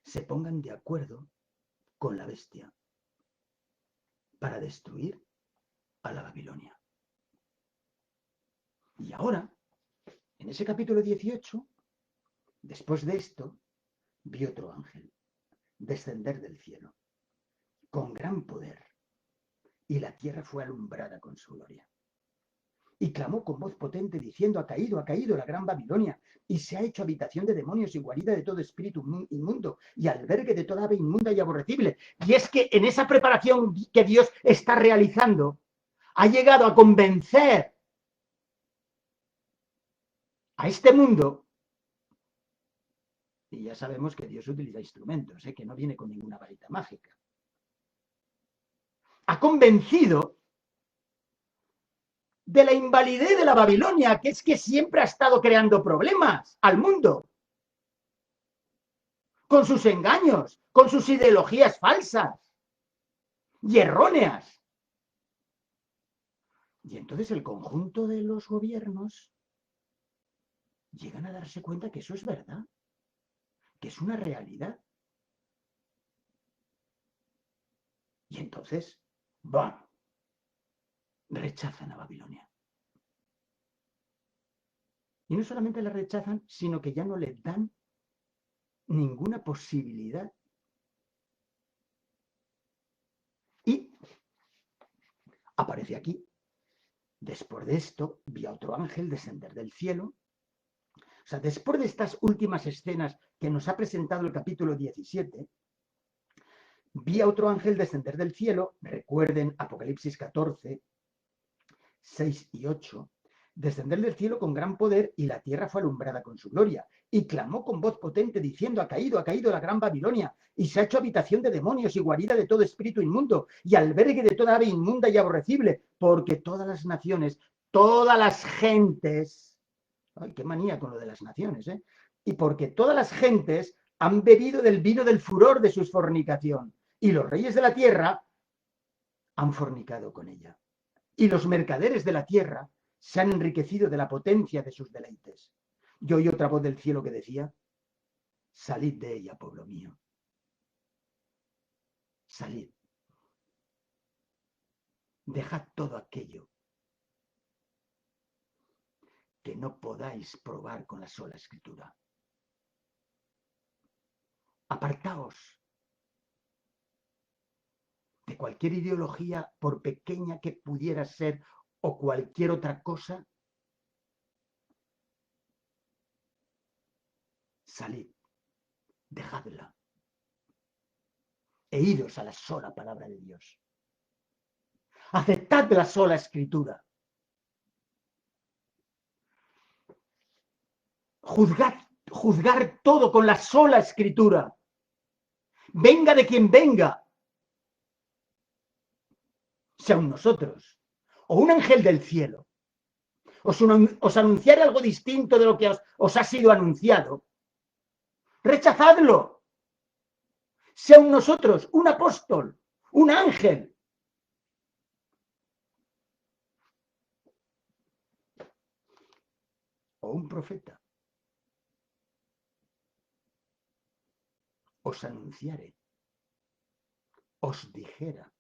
se pongan de acuerdo con la bestia para destruir a la Babilonia. Y ahora, en ese capítulo 18, después de esto, vi otro ángel descender del cielo con gran poder, y la tierra fue alumbrada con su gloria. Y clamó con voz potente diciendo: ha caído la gran Babilonia, y se ha hecho habitación de demonios y guarida de todo espíritu inmundo, y albergue de toda ave inmunda y aborrecible. Y es que en esa preparación que Dios está realizando, ha llegado a convencer a este mundo, y ya sabemos que Dios utiliza instrumentos, que no viene con ninguna varita mágica. Ha convencido de la invalidez de la Babilonia, que es que siempre ha estado creando problemas al mundo, con sus engaños, con sus ideologías falsas y erróneas. Y entonces el conjunto de los gobiernos llegan a darse cuenta que eso es verdad, que es una realidad. Y entonces, ¡bam!, rechazan a Babilonia. Y no solamente la rechazan, sino que ya no le dan ninguna posibilidad. Y aparece aquí: después de esto, vi a otro ángel descender del cielo. O sea, después de estas últimas escenas que nos ha presentado el capítulo 17, vi a otro ángel descender del cielo. Recuerden Apocalipsis 14, 6 y 8. Descender del cielo con gran poder, y la tierra fue alumbrada con su gloria. Y clamó con voz potente diciendo: ha caído la gran Babilonia, y se ha hecho habitación de demonios y guarida de todo espíritu inmundo, y albergue de toda ave inmunda y aborrecible, porque todas las naciones, todas las gentes, ay, qué manía con lo de las naciones, y porque todas las gentes han bebido del vino del furor de su fornicación, y los reyes de la tierra han fornicado con ella. Y los mercaderes de la tierra se han enriquecido de la potencia de sus deleites. Yo oí otra voz del cielo que decía: salid de ella, pueblo mío. Salid. Dejad todo aquello que no podáis probar con la sola escritura. Apartaos de cualquier ideología, por pequeña que pudiera ser, o cualquier otra cosa. Salid, dejadla, e idos a la sola palabra de Dios. Aceptad la sola escritura. Juzgar todo con la sola escritura. Venga de quien venga, sea un nosotros o un ángel del cielo, os anunciaré algo distinto de lo que os ha sido anunciado, rechazadlo. Sea un nosotros, un apóstol, un ángel, o un profeta, os anunciaré, os dijera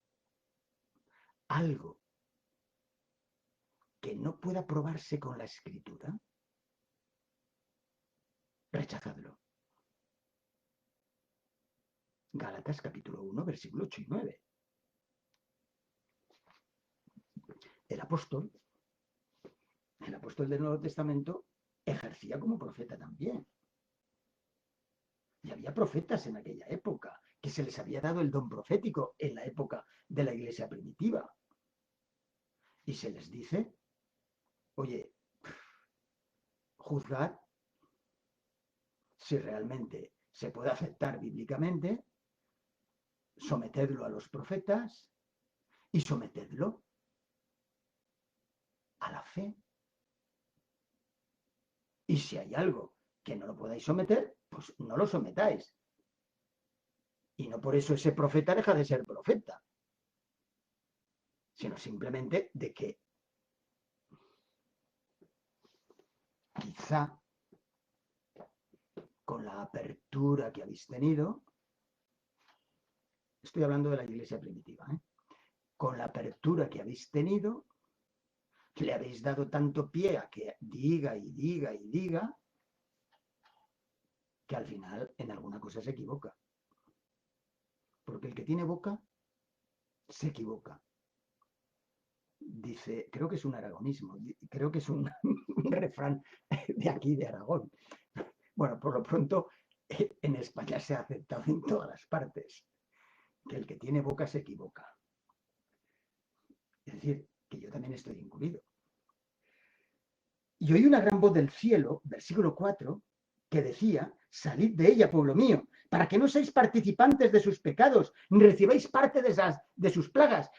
algo que no pueda probarse con la Escritura, rechazadlo. Gálatas capítulo 1, versículo 8 y 9. El apóstol del Nuevo Testamento, ejercía como profeta también. Y había profetas en aquella época, que se les había dado el don profético en la época de la iglesia primitiva. Y se les dice, oye, juzgad si realmente se puede aceptar bíblicamente, sometedlo a los profetas y sometedlo a la fe. Y si hay algo que no lo podáis someter, pues no lo sometáis. Y no por eso ese profeta deja de ser profeta, sino simplemente de que quizá con la apertura que habéis tenido, estoy hablando de la iglesia primitiva, con la apertura que habéis tenido, le habéis dado tanto pie a que diga y diga y diga, que al final en alguna cosa se equivoca. Porque el que tiene boca se equivoca. Dice, creo que es un aragonismo, creo que es un refrán de aquí, de Aragón. Bueno, por lo pronto, en España se ha aceptado en todas las partes, que el que tiene boca se equivoca. Es decir, que yo también estoy incluido. Y oí una gran voz del cielo, versículo 4, que decía, salid de ella, pueblo mío, para que no seáis participantes de sus pecados, ni recibáis parte de sus plagas.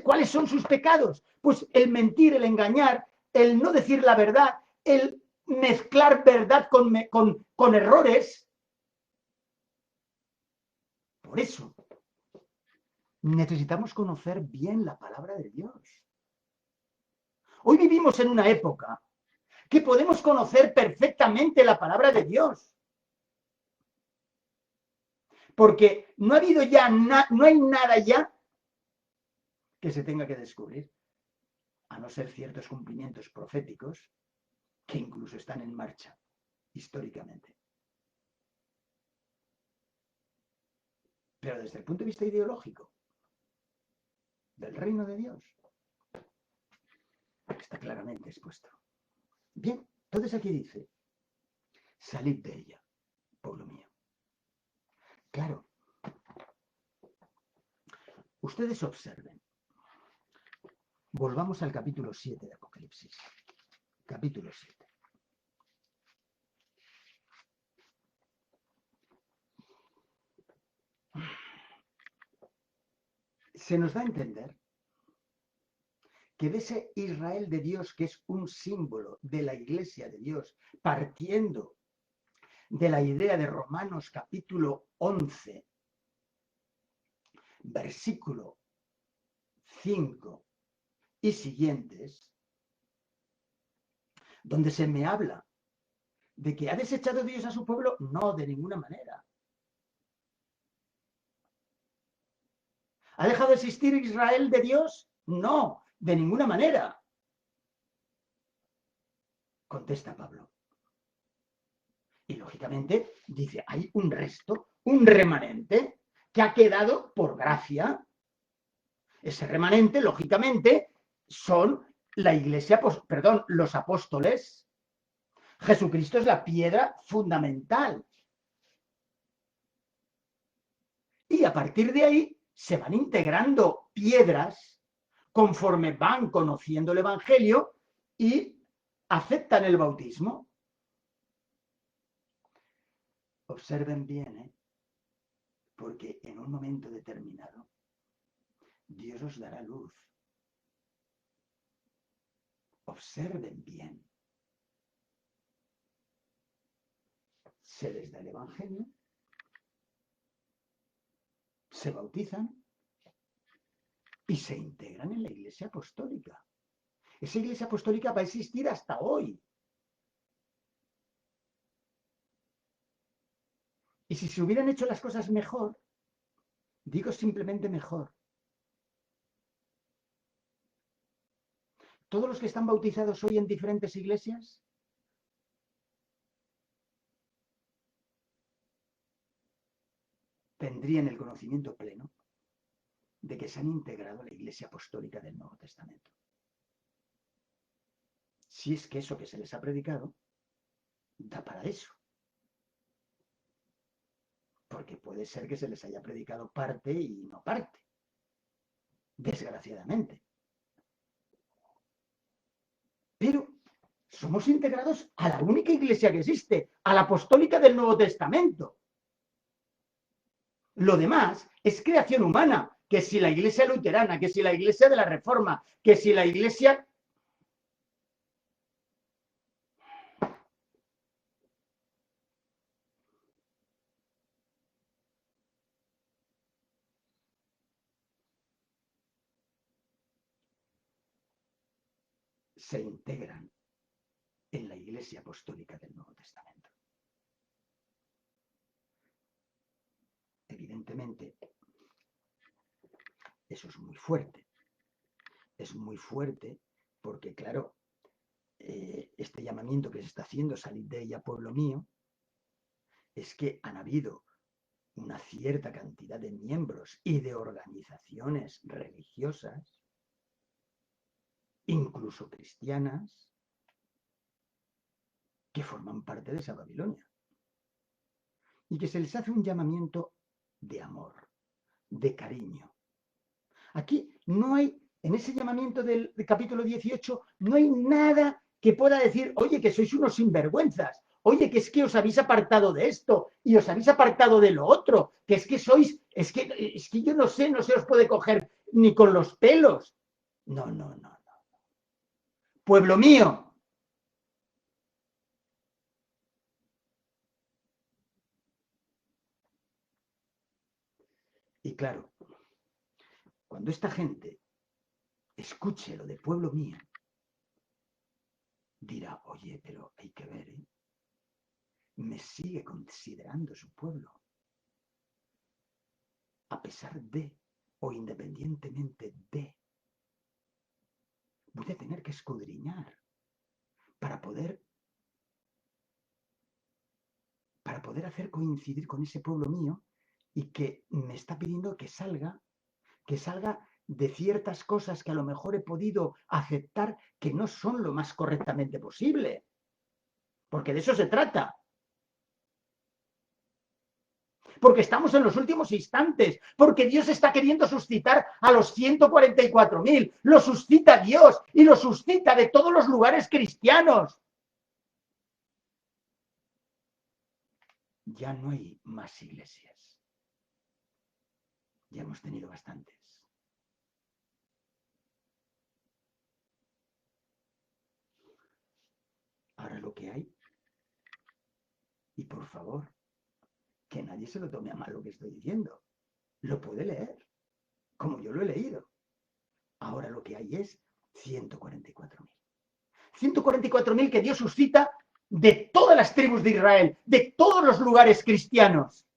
¿Cuáles son sus pecados? Pues el mentir, el engañar, el no decir la verdad, el mezclar verdad con errores. Por eso, necesitamos conocer bien la palabra de Dios. Hoy vivimos en una época que podemos conocer perfectamente la palabra de Dios. Porque no ha habido ya, no hay nada ya que se tenga que descubrir, a no ser ciertos cumplimientos proféticos que incluso están en marcha históricamente. Pero desde el punto de vista ideológico del reino de Dios, está claramente expuesto. Bien, entonces aquí dice, salid de ella, pueblo mío. Claro, ustedes observen. Volvamos al capítulo 7 de Apocalipsis. Capítulo 7. Se nos da a entender que de ese Israel de Dios, que es un símbolo de la Iglesia de Dios, partiendo de la idea de Romanos capítulo 11, versículo 5 y siguientes, donde se me habla de que ha desechado Dios a su pueblo, no, de ninguna manera. ¿Ha dejado de existir Israel de Dios? No, de ninguna manera. Contesta Pablo. Y lógicamente dice, hay un resto, un remanente que ha quedado por gracia. Ese remanente, lógicamente, son la iglesia, los apóstoles. Jesucristo es la piedra fundamental. Y a partir de ahí se van integrando piedras conforme van conociendo el Evangelio y aceptan el bautismo. Observen bien, porque en un momento determinado Dios os dará luz. Observen bien. Se les da el Evangelio, se bautizan y se integran en la Iglesia Apostólica. Esa Iglesia Apostólica va a existir hasta hoy. Y si se hubieran hecho las cosas mejor, digo simplemente mejor, ¿Todos los que están bautizados hoy en diferentes iglesias? Tendrían el conocimiento pleno de que se han integrado a la Iglesia Apostólica del Nuevo Testamento. Si es que eso que se les ha predicado da para eso. Porque puede ser que se les haya predicado parte y no parte. Desgraciadamente. Pero somos integrados a la única iglesia que existe, a la apostólica del Nuevo Testamento. Lo demás es creación humana, que si la iglesia luterana, que si la iglesia de la Reforma, que si la iglesia... se integran en la Iglesia Apostólica del Nuevo Testamento. Evidentemente, eso es muy fuerte. Es muy fuerte porque, claro, este llamamiento que se está haciendo, salid de ella, pueblo mío, es que han habido una cierta cantidad de miembros y de organizaciones religiosas, incluso cristianas, que forman parte de esa Babilonia. Y que se les hace un llamamiento de amor, de cariño. Aquí no hay, en ese llamamiento del capítulo 18, no hay nada que pueda decir, oye, que sois unos sinvergüenzas, oye, que es que os habéis apartado de esto y os habéis apartado de lo otro, que es que sois, es que yo no sé, no se os puede coger ni con los pelos. No, no, no, no. Pueblo mío. Y claro, cuando esta gente escuche lo de pueblo mío, dirá, oye, pero hay que ver, ¿eh? Me sigue considerando su pueblo. A pesar de, o independientemente de, voy a tener que escudriñar para poder hacer coincidir con ese pueblo mío y que me está pidiendo que salga de ciertas cosas que a lo mejor he podido aceptar que no son lo más correctamente posible. Porque de eso se trata. Porque estamos en los últimos instantes, porque Dios está queriendo suscitar a los 144.000, lo suscita Dios y lo suscita de todos los lugares cristianos. Ya no hay más iglesias. Ya hemos tenido bastantes. Ahora lo que hay, y por favor, que nadie se lo tome a mal lo que estoy diciendo, lo puede leer, como yo lo he leído. Ahora lo que hay es 144.000. 144.000 que Dios suscita de todas las tribus de Israel, de todos los lugares cristianos.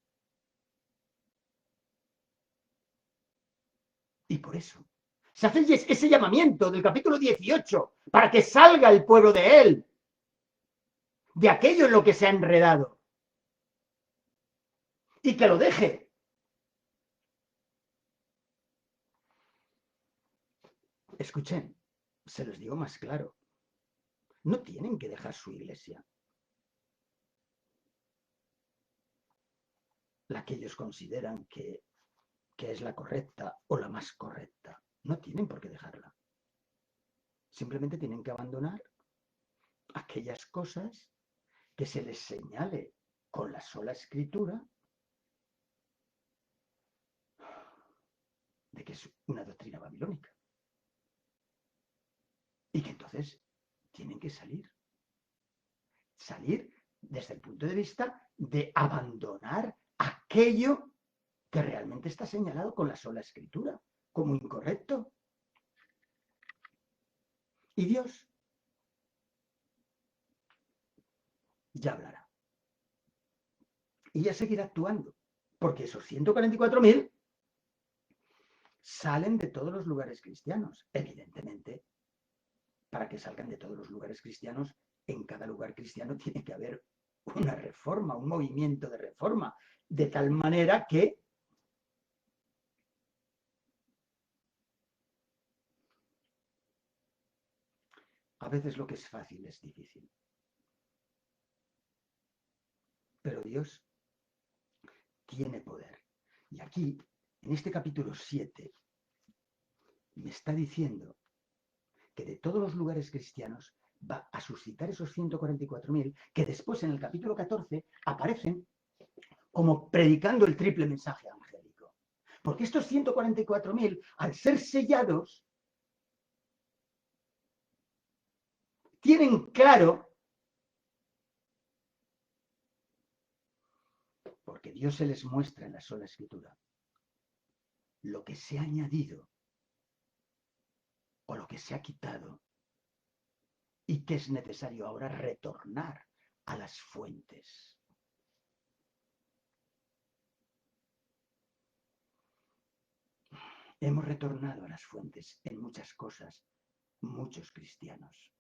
Y por eso se hace ese llamamiento del capítulo 18 para que salga el pueblo de él, de aquello en lo que se ha enredado, y que lo deje. Escuchen, se los digo más claro. No tienen que dejar su iglesia, la que ellos consideran que es la correcta o la más correcta. No tienen por qué dejarla. Simplemente tienen que abandonar aquellas cosas que se les señale con la sola escritura de que es una doctrina babilónica. Y que entonces tienen que salir. Salir desde el punto de vista de abandonar aquello que realmente está señalado con la sola escritura como incorrecto. Y Dios ya hablará. Y ya seguirá actuando. Porque esos 144.000 salen de todos los lugares cristianos. Evidentemente, para que salgan de todos los lugares cristianos. En cada lugar cristiano tiene que haber una reforma, un movimiento de reforma, de tal manera que a veces lo que es fácil es difícil. Pero Dios tiene poder. Y aquí, en este capítulo 7, me está diciendo que de todos los lugares cristianos va a suscitar esos 144.000 que después en el capítulo 14 aparecen como predicando el triple mensaje angélico. Porque estos 144.000, al ser sellados, tienen claro, porque Dios se les muestra en la sola escritura, lo que se ha añadido o lo que se ha quitado y que es necesario ahora retornar a las fuentes. Hemos retornado a las fuentes en muchas cosas, muchos cristianos.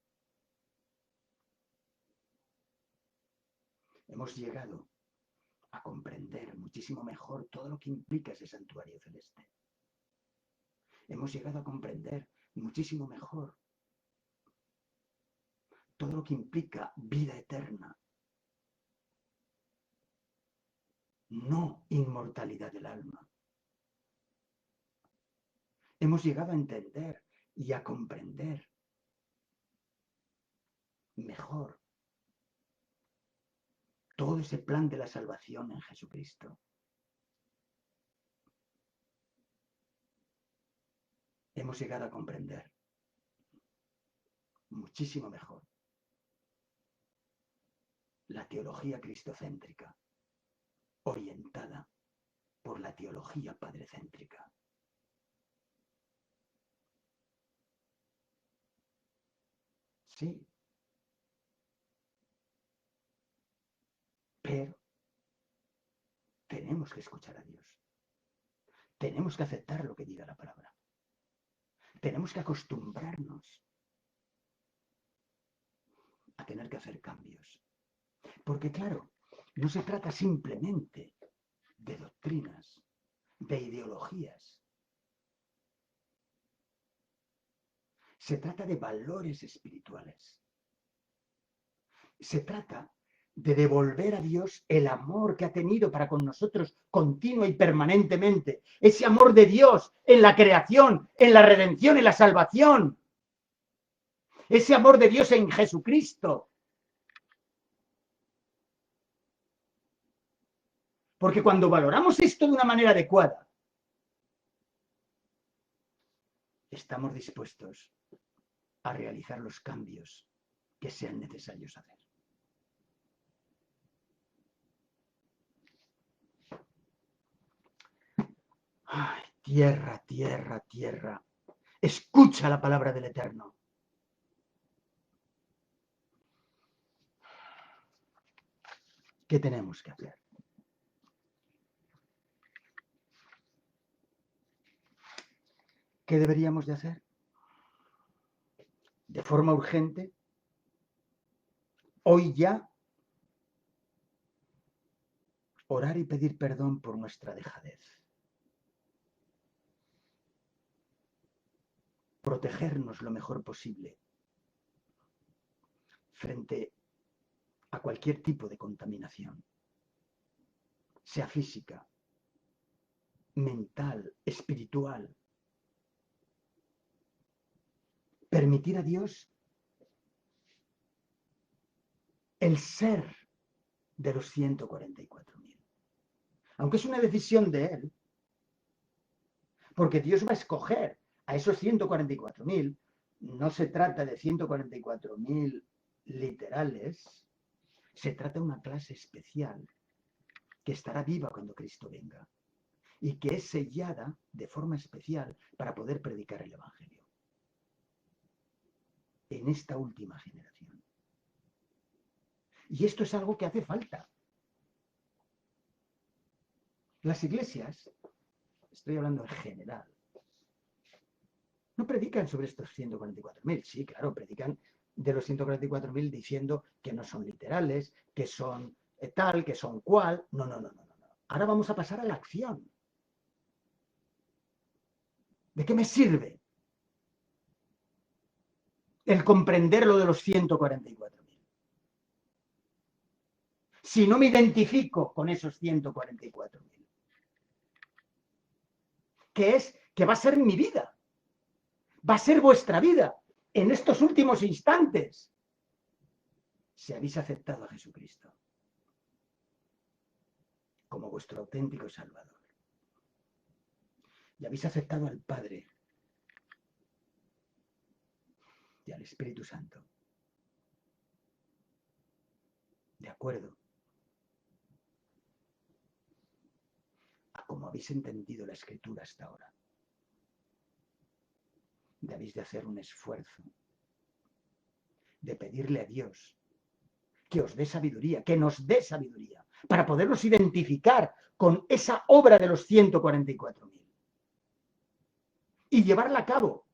Hemos llegado a comprender muchísimo mejor todo lo que implica ese santuario celeste. Hemos llegado a comprender muchísimo mejor todo lo que implica vida eterna, no inmortalidad del alma. Hemos llegado a entender y a comprender mejor todo ese plan de la salvación en Jesucristo. Hemos llegado a comprender muchísimo mejor la teología cristocéntrica, orientada por la teología padrecéntrica. Sí, pero tenemos que escuchar a Dios. Tenemos que aceptar lo que diga la palabra. Tenemos que acostumbrarnos a tener que hacer cambios. Porque claro, no se trata simplemente de doctrinas, de ideologías. Se trata de valores espirituales. Se trata de devolver a Dios el amor que ha tenido para con nosotros continua y permanentemente. Ese amor de Dios en la creación, en la redención, en la salvación. Ese amor de Dios en Jesucristo. Porque cuando valoramos esto de una manera adecuada, estamos dispuestos a realizar los cambios que sean necesarios hacer. Ay, tierra, tierra, tierra. Escucha la palabra del Eterno. ¿Qué tenemos que hacer? ¿Qué deberíamos de hacer? De forma urgente, hoy ya, orar y pedir perdón por nuestra dejadez. Protegernos lo mejor posible frente a cualquier tipo de contaminación, sea física, mental, espiritual. Permitir a Dios el ser de los 144.000. Aunque es una decisión de Él, porque Dios va a escoger a esos 144.000, no se trata de 144.000 literales, se trata de una clase especial que estará viva cuando Cristo venga y que es sellada de forma especial para poder predicar el Evangelio en esta última generación. Y esto es algo que hace falta. Las iglesias, estoy hablando en general, No predican sobre estos 144.000. Sí, claro, predican de los 144.000 diciendo que no son literales, que son tal, que son cual. No, no, no, no, no. Ahora vamos a pasar a la acción. ¿De qué me sirve el comprender lo de los 144.000? Si no me identifico con esos 144.000, que es que va a ser mi vida, va a ser vuestra vida en estos últimos instantes, si habéis aceptado a Jesucristo como vuestro auténtico Salvador y habéis aceptado al Padre y al Espíritu Santo, de acuerdo a cómo habéis entendido la Escritura hasta ahora. Debéis de hacer un esfuerzo, de pedirle a Dios que os dé sabiduría, que nos dé sabiduría, para podernos identificar con esa obra de los 144.000 y llevarla a cabo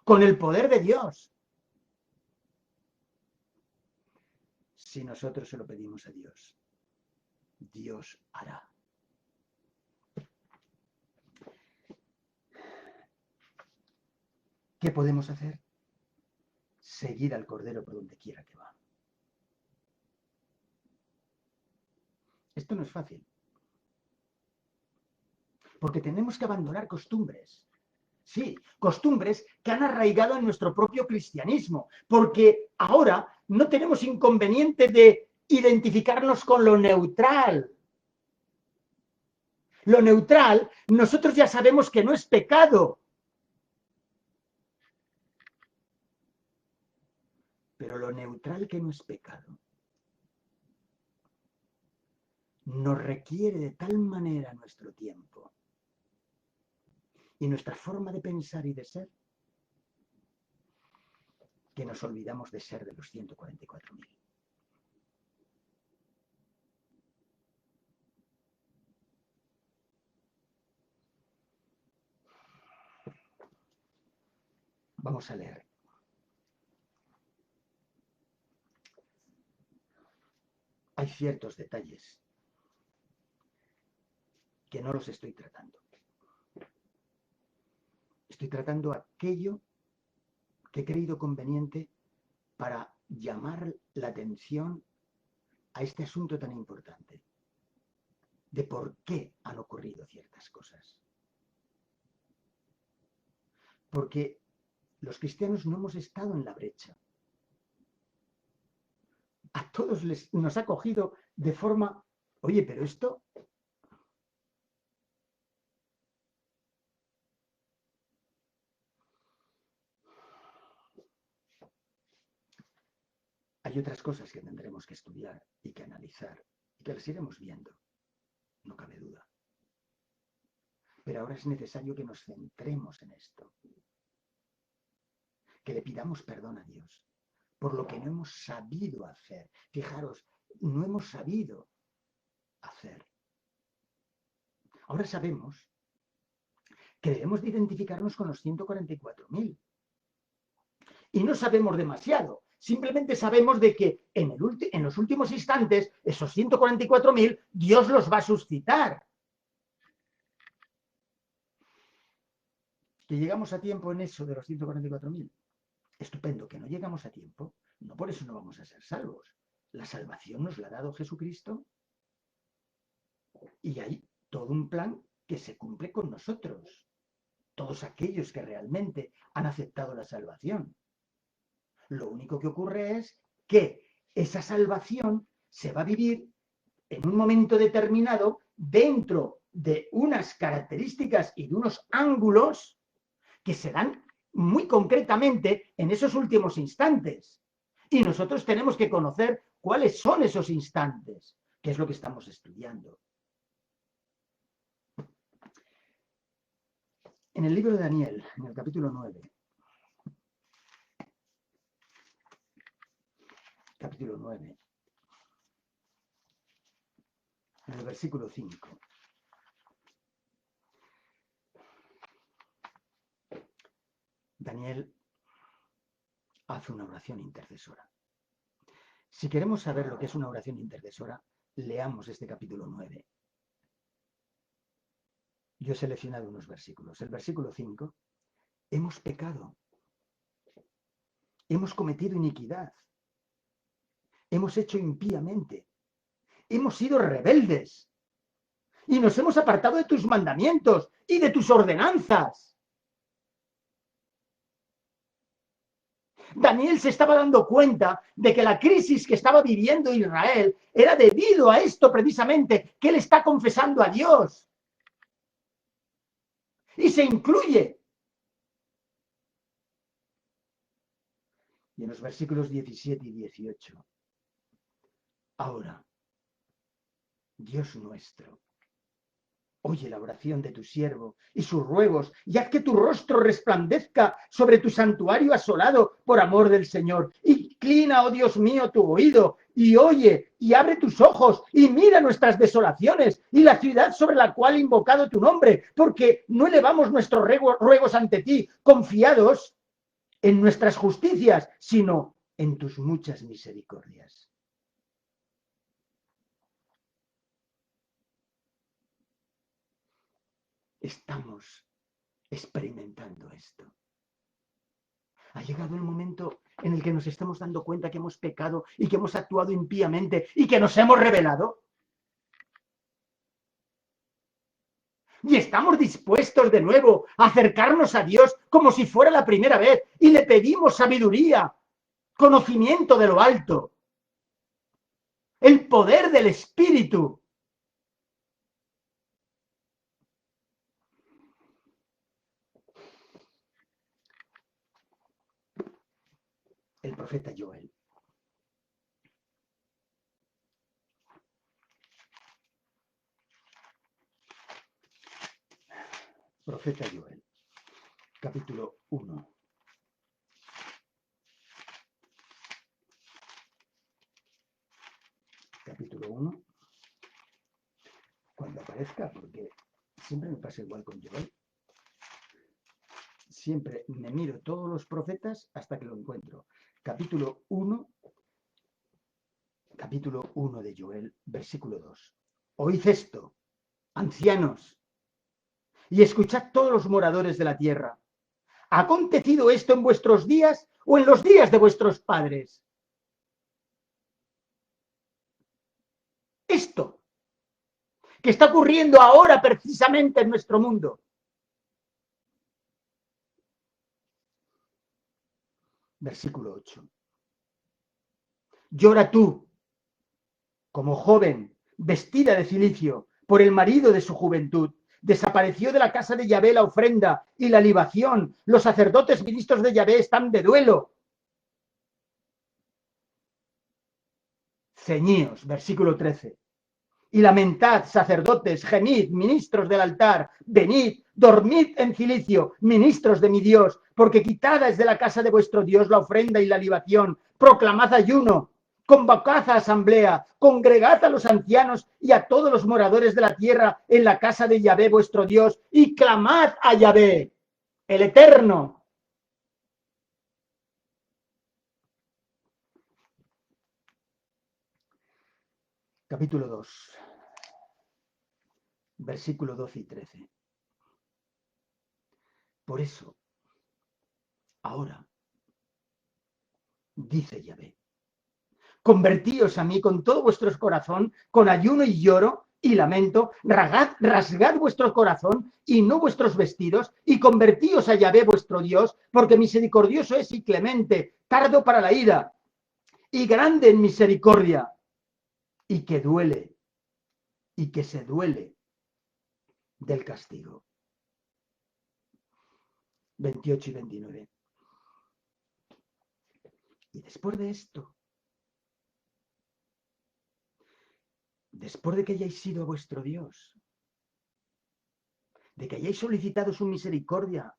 con el poder de Dios. Si nosotros se lo pedimos a Dios, Dios hará. ¿Qué podemos hacer? Seguir al Cordero por donde quiera que va. Esto no es fácil, porque tenemos que abandonar costumbres. Sí, costumbres que han arraigado en nuestro propio cristianismo, porque ahora no tenemos inconveniente de identificarnos con lo neutral. Lo neutral, nosotros ya sabemos que no es pecado. Pero lo neutral que no es pecado nos requiere de tal manera nuestro tiempo y nuestra forma de pensar y de ser que nos olvidamos de ser de los 144.000. Vamos a leer. Hay ciertos detalles que no los estoy tratando. Estoy tratando aquello que he creído conveniente para llamar la atención a este asunto tan importante de por qué han ocurrido ciertas cosas. Porque los cristianos no hemos estado en la brecha. A todos nos ha cogido de forma, oye, pero esto... Hay otras cosas que tendremos que estudiar y que analizar y que las iremos viendo, no cabe duda. Pero ahora es necesario que nos centremos en esto, que le pidamos perdón a Dios por lo que no hemos sabido hacer. Fijaros, no hemos sabido hacer. Ahora sabemos que debemos de identificarnos con los 144.000. Y no sabemos demasiado. Simplemente sabemos de que en los últimos instantes, esos 144.000, Dios los va a suscitar. Que llegamos a tiempo en eso de los 144.000. Estupendo, que no llegamos a tiempo. No por eso no vamos a ser salvos. La salvación nos la ha dado Jesucristo y hay todo un plan que se cumple con nosotros. Todos aquellos que realmente han aceptado la salvación. Lo único que ocurre es que esa salvación se va a vivir en un momento determinado dentro de unas características y de unos ángulos que se dan muy concretamente en esos últimos instantes. Y nosotros tenemos que conocer cuáles son esos instantes, que es lo que estamos estudiando. En el libro de Daniel, en el capítulo 9, en el versículo 5, Daniel hace una oración intercesora. Si queremos saber lo que es una oración intercesora, leamos este capítulo 9. Yo he seleccionado unos versículos. El versículo 5. Hemos pecado. Hemos cometido iniquidad. Hemos hecho impíamente. Hemos sido rebeldes. Y nos hemos apartado de tus mandamientos y de tus ordenanzas. Daniel se estaba dando cuenta de que la crisis que estaba viviendo Israel era debido a esto precisamente, que él está confesando a Dios. Y se incluye. Y en los versículos 17 y 18. Ahora, Dios nuestro, oye la oración de tu siervo y sus ruegos, y haz que tu rostro resplandezca sobre tu santuario asolado por amor del Señor. Inclina, oh Dios mío, tu oído, y oye, y abre tus ojos, y mira nuestras desolaciones, y la ciudad sobre la cual he invocado tu nombre, porque no elevamos nuestros ruegos ante ti, confiados en nuestras justicias, sino en tus muchas misericordias. Estamos experimentando esto. Ha llegado el momento en el que nos estamos dando cuenta que hemos pecado y que hemos actuado impíamente y que nos hemos rebelado. Y estamos dispuestos de nuevo a acercarnos a Dios como si fuera la primera vez y le pedimos sabiduría, conocimiento de lo alto, el poder del Espíritu. El profeta Joel. Profeta Joel, capítulo 1. Capítulo 1. Cuando aparezca, porque siempre me pasa igual con Joel. Siempre me miro todos los profetas hasta que lo encuentro. Capítulo 1 de Joel, versículo 2. Oíd esto, ancianos, y escuchad todos los moradores de la tierra. ¿Ha acontecido esto en vuestros días o en los días de vuestros padres? Esto que está ocurriendo ahora precisamente en nuestro mundo. Versículo 8. Llora tú, como joven, vestida de cilicio, por el marido de su juventud. Desapareció de la casa de Yahvé la ofrenda y la libación. Los sacerdotes ministros de Yahvé están de duelo. Ceñíos, versículo 13. Y lamentad, sacerdotes, gemid, ministros del altar, venid, dormid en cilicio, ministros de mi Dios, porque quitada es de la casa de vuestro Dios la ofrenda y la libación. Proclamad ayuno, convocad a asamblea, congregad a los ancianos y a todos los moradores de la tierra en la casa de Yahvé vuestro Dios, y clamad a Yahvé, el Eterno. Capítulo 2, versículo 12 y 13. Por eso, ahora, dice Yahvé, convertíos a mí con todo vuestro corazón, con ayuno y lloro y lamento, rasgad vuestro corazón y no vuestros vestidos, y convertíos a Yahvé vuestro Dios, porque misericordioso es y clemente, tardo para la ira, y grande en misericordia, y que duele, y que se duele del castigo. 28 y 29. Y después de esto, después de que hayáis sido vuestro Dios, de que hayáis solicitado su misericordia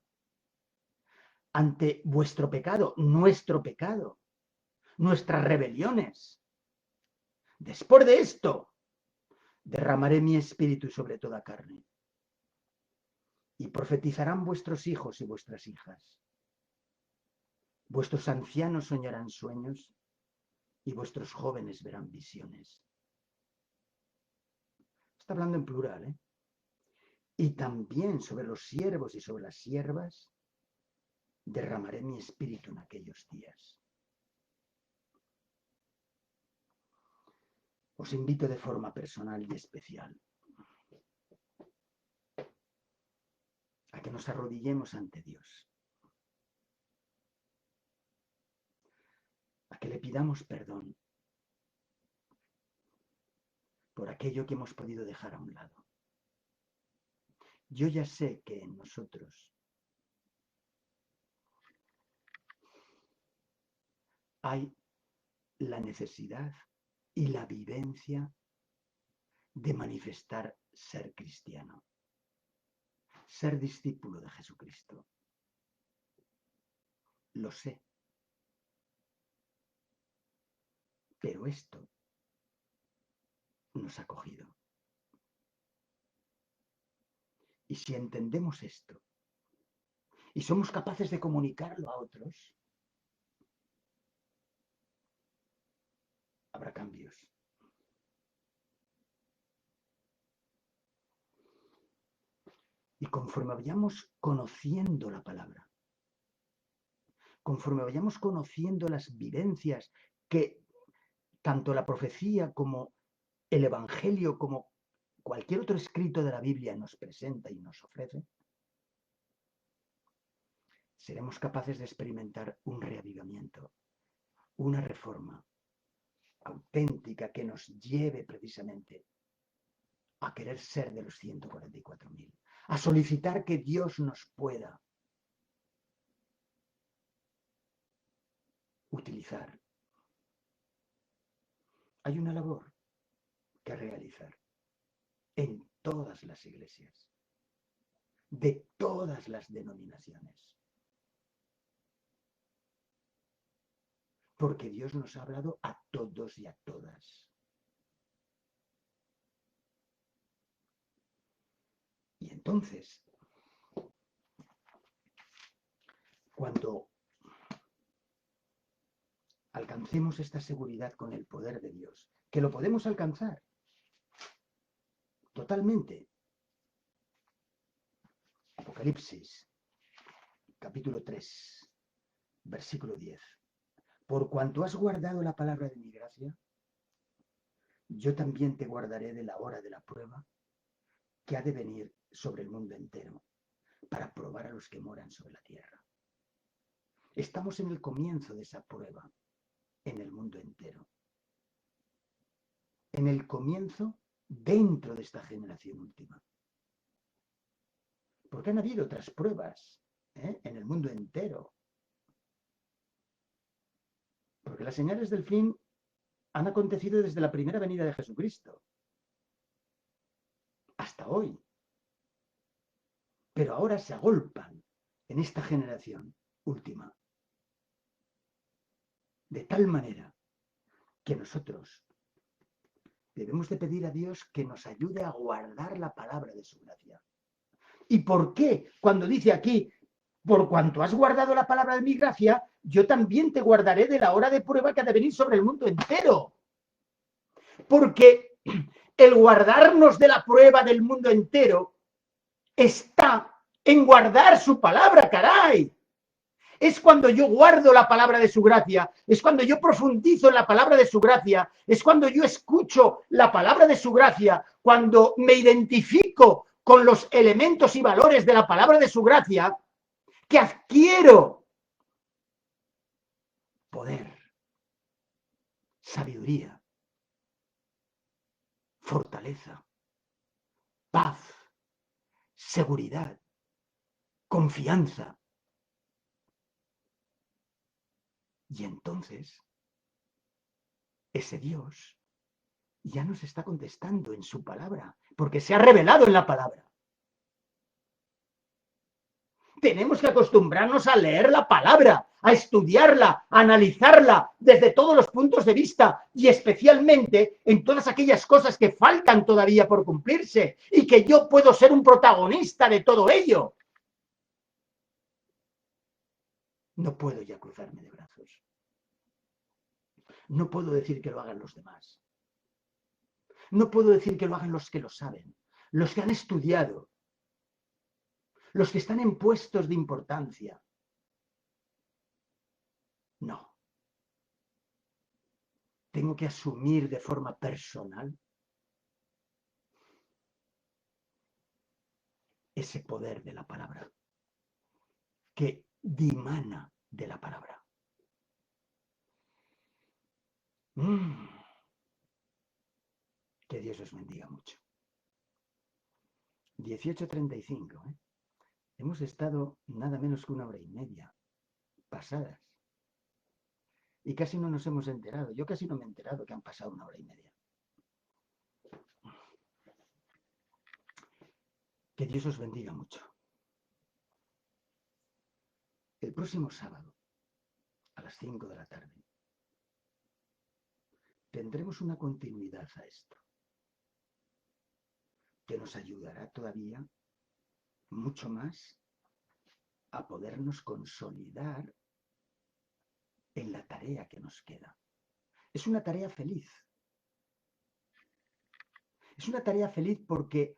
ante vuestro pecado, nuestro pecado, nuestras rebeliones, después de esto, derramaré mi espíritu sobre toda carne, y profetizarán vuestros hijos y vuestras hijas, Vuestros ancianos soñarán sueños y vuestros jóvenes verán visiones. Está hablando en plural, ¿eh? Y también sobre los siervos y sobre las siervas derramaré mi espíritu en aquellos días. Os invito de forma personal y especial a que nos arrodillemos ante Dios, a que le pidamos perdón por aquello que hemos podido dejar a un lado. Yo ya sé que en nosotros hay la necesidad y la vivencia de manifestar ser cristiano, ser discípulo de Jesucristo. Lo sé. Pero esto nos ha cogido. Y si entendemos esto y somos capaces de comunicarlo a otros, habrá cambios. Y conforme vayamos conociendo la palabra, conforme vayamos conociendo las vivencias que tanto la profecía como el Evangelio, como cualquier otro escrito de la Biblia nos presenta y nos ofrece, seremos capaces de experimentar un reavivamiento, una reforma auténtica que nos lleve precisamente a querer ser de los 144.000, a solicitar que Dios nos pueda utilizar. Hay una labor que realizar en todas las iglesias, de todas las denominaciones. Porque Dios nos ha hablado a todos y a todas. Y entonces, cuando alcancemos esta seguridad con el poder de Dios, que lo podemos alcanzar totalmente. Apocalipsis, capítulo 3, versículo 10. Por cuanto has guardado la palabra de mi gracia, yo también te guardaré de la hora de la prueba que ha de venir sobre el mundo entero, para probar a los que moran sobre la tierra. Estamos en el comienzo de esa prueba en el mundo entero. En el comienzo dentro de esta generación última. Porque han habido otras pruebas en el mundo entero. Porque las señales del fin han acontecido desde la primera venida de Jesucristo hasta hoy. Pero ahora se agolpan en esta generación última. De tal manera que nosotros debemos de pedir a Dios que nos ayude a guardar la palabra de su gracia. ¿Y por qué? Cuando dice aquí, por cuanto has guardado la palabra de mi gracia, yo también te guardaré de la hora de prueba que ha de venir sobre el mundo entero. Porque el guardarnos de la prueba del mundo entero está en guardar su palabra, caray. Es cuando yo guardo la palabra de su gracia, es cuando yo profundizo en la palabra de su gracia, es cuando yo escucho la palabra de su gracia, cuando me identifico con los elementos y valores de la palabra de su gracia, que adquiero poder, sabiduría, fortaleza, paz, seguridad, confianza. Y entonces, ese Dios ya nos está contestando en su palabra, porque se ha revelado en la palabra. Tenemos que acostumbrarnos a leer la palabra, a estudiarla, a analizarla desde todos los puntos de vista y especialmente en todas aquellas cosas que faltan todavía por cumplirse y que yo puedo ser un protagonista de todo ello. No puedo ya cruzarme de brazos. No puedo decir que lo hagan los demás. No puedo decir que lo hagan los que lo saben, los que han estudiado, los que están en puestos de importancia. No. Tengo que asumir de forma personal ese poder de la palabra, que dimana de la palabra. Que Dios os bendiga mucho. 18:35, ¿eh? Hemos estado nada menos que 1 hora y media pasadas. Y casi no nos hemos enterado. Yo casi no me he enterado que han pasado 1 hora y media. Que Dios os bendiga mucho. El próximo sábado, a las 5 de la tarde, tendremos una continuidad a esto, que nos ayudará todavía mucho más a podernos consolidar en la tarea que nos queda. Es una tarea feliz. Es una tarea feliz porque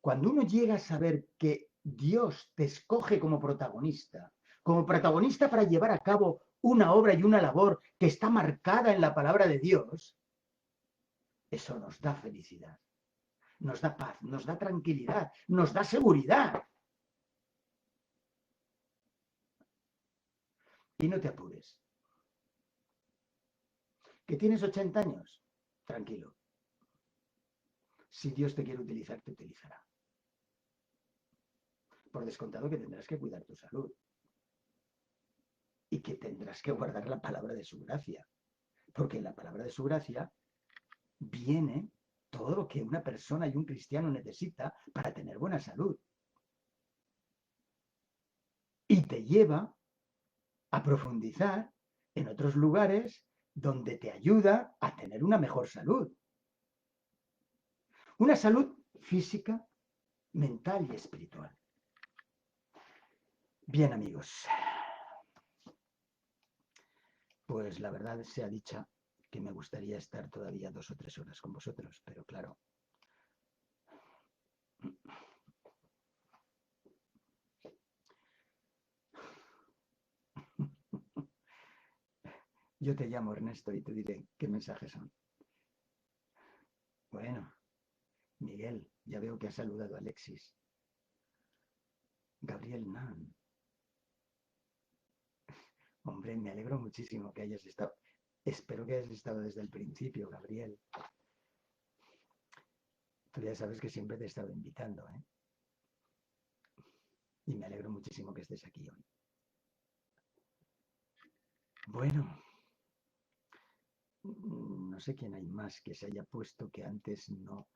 cuando uno llega a saber que Dios te escoge como protagonista para llevar a cabo una obra y una labor que está marcada en la palabra de Dios, eso nos da felicidad, nos da paz, nos da tranquilidad, nos da seguridad. Y no te apures. ¿Que tienes 80 años? Tranquilo. Si Dios te quiere utilizar, te utilizará. Por descontado que tendrás que cuidar tu salud. Y que tendrás que guardar la palabra de su gracia. Porque en la palabra de su gracia viene todo lo que una persona y un cristiano necesita para tener buena salud. Y te lleva a profundizar en otros lugares donde te ayuda a tener una mejor salud. Una salud física, mental y espiritual. Bien, amigos. Pues la verdad sea dicha que me gustaría estar todavía 2 o 3 horas con vosotros, pero claro. Yo te llamo Ernesto y te diré qué mensajes son. Bueno, Miguel, ya veo que has saludado a Alexis. Gabriel Nan. Hombre, me alegro muchísimo que hayas estado. Espero que hayas estado desde el principio, Gabriel. Tú ya sabes que siempre te he estado invitando, ¿eh? Y me alegro muchísimo que estés aquí hoy. Bueno, no sé quién hay más que se haya puesto que antes no.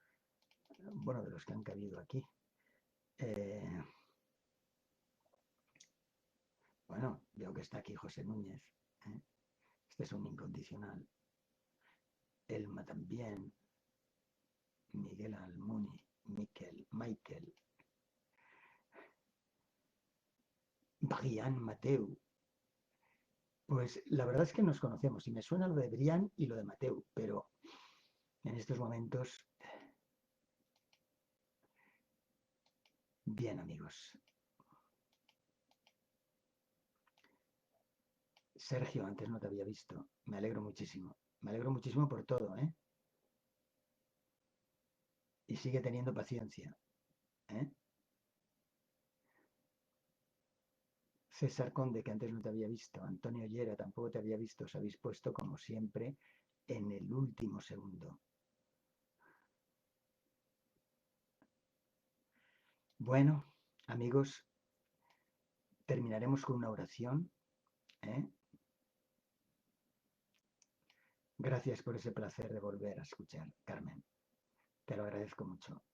Bueno, de los que han cabido aquí. Bueno, veo que está aquí José Núñez. ¿Eh? Este es un incondicional. Elma también. Miguel Almuni. Michael. Brian Mateu. Pues la verdad es que nos conocemos y me suena lo de Brian y lo de Mateu, pero en estos momentos... Bien, amigos. Sergio, antes no te había visto. Me alegro muchísimo. Me alegro muchísimo por todo, ¿eh? Y sigue teniendo paciencia, ¿eh? César Conde, que antes no te había visto. Antonio Llera, tampoco te había visto. Os habéis puesto, como siempre, en el último segundo. Bueno, amigos, terminaremos con una oración, ¿eh? Gracias por ese placer de volver a escuchar, Carmen. Te lo agradezco mucho.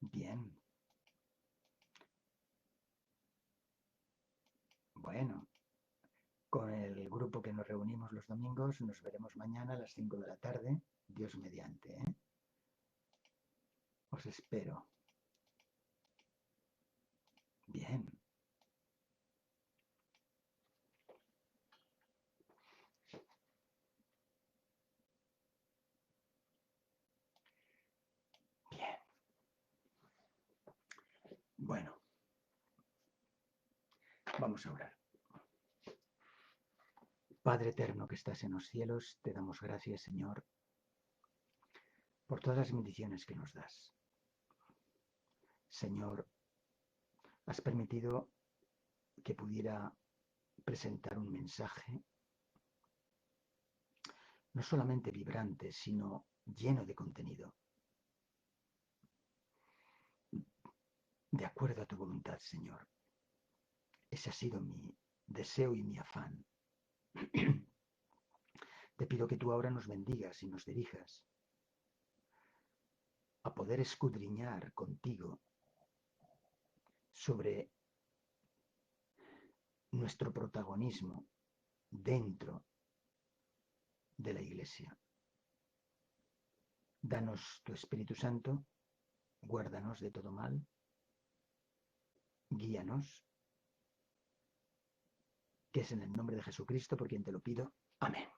Bien. Bueno, con el grupo que nos reunimos los domingos nos veremos mañana a las 5 de la tarde, Dios mediante, ¿eh? Os espero. Bien. Bien. Bueno, vamos a orar. Padre eterno que estás en los cielos, te damos gracias, Señor, por todas las bendiciones que nos das. Señor, has permitido que pudiera presentar un mensaje no solamente vibrante, sino lleno de contenido, de acuerdo a tu voluntad, Señor. Ese ha sido mi deseo y mi afán. Te pido que tú ahora nos bendigas y nos dirijas a poder escudriñar contigo sobre nuestro protagonismo dentro de la Iglesia. Danos tu Espíritu Santo, guárdanos de todo mal, guíanos, que es en el nombre de Jesucristo por quien te lo pido. Amén.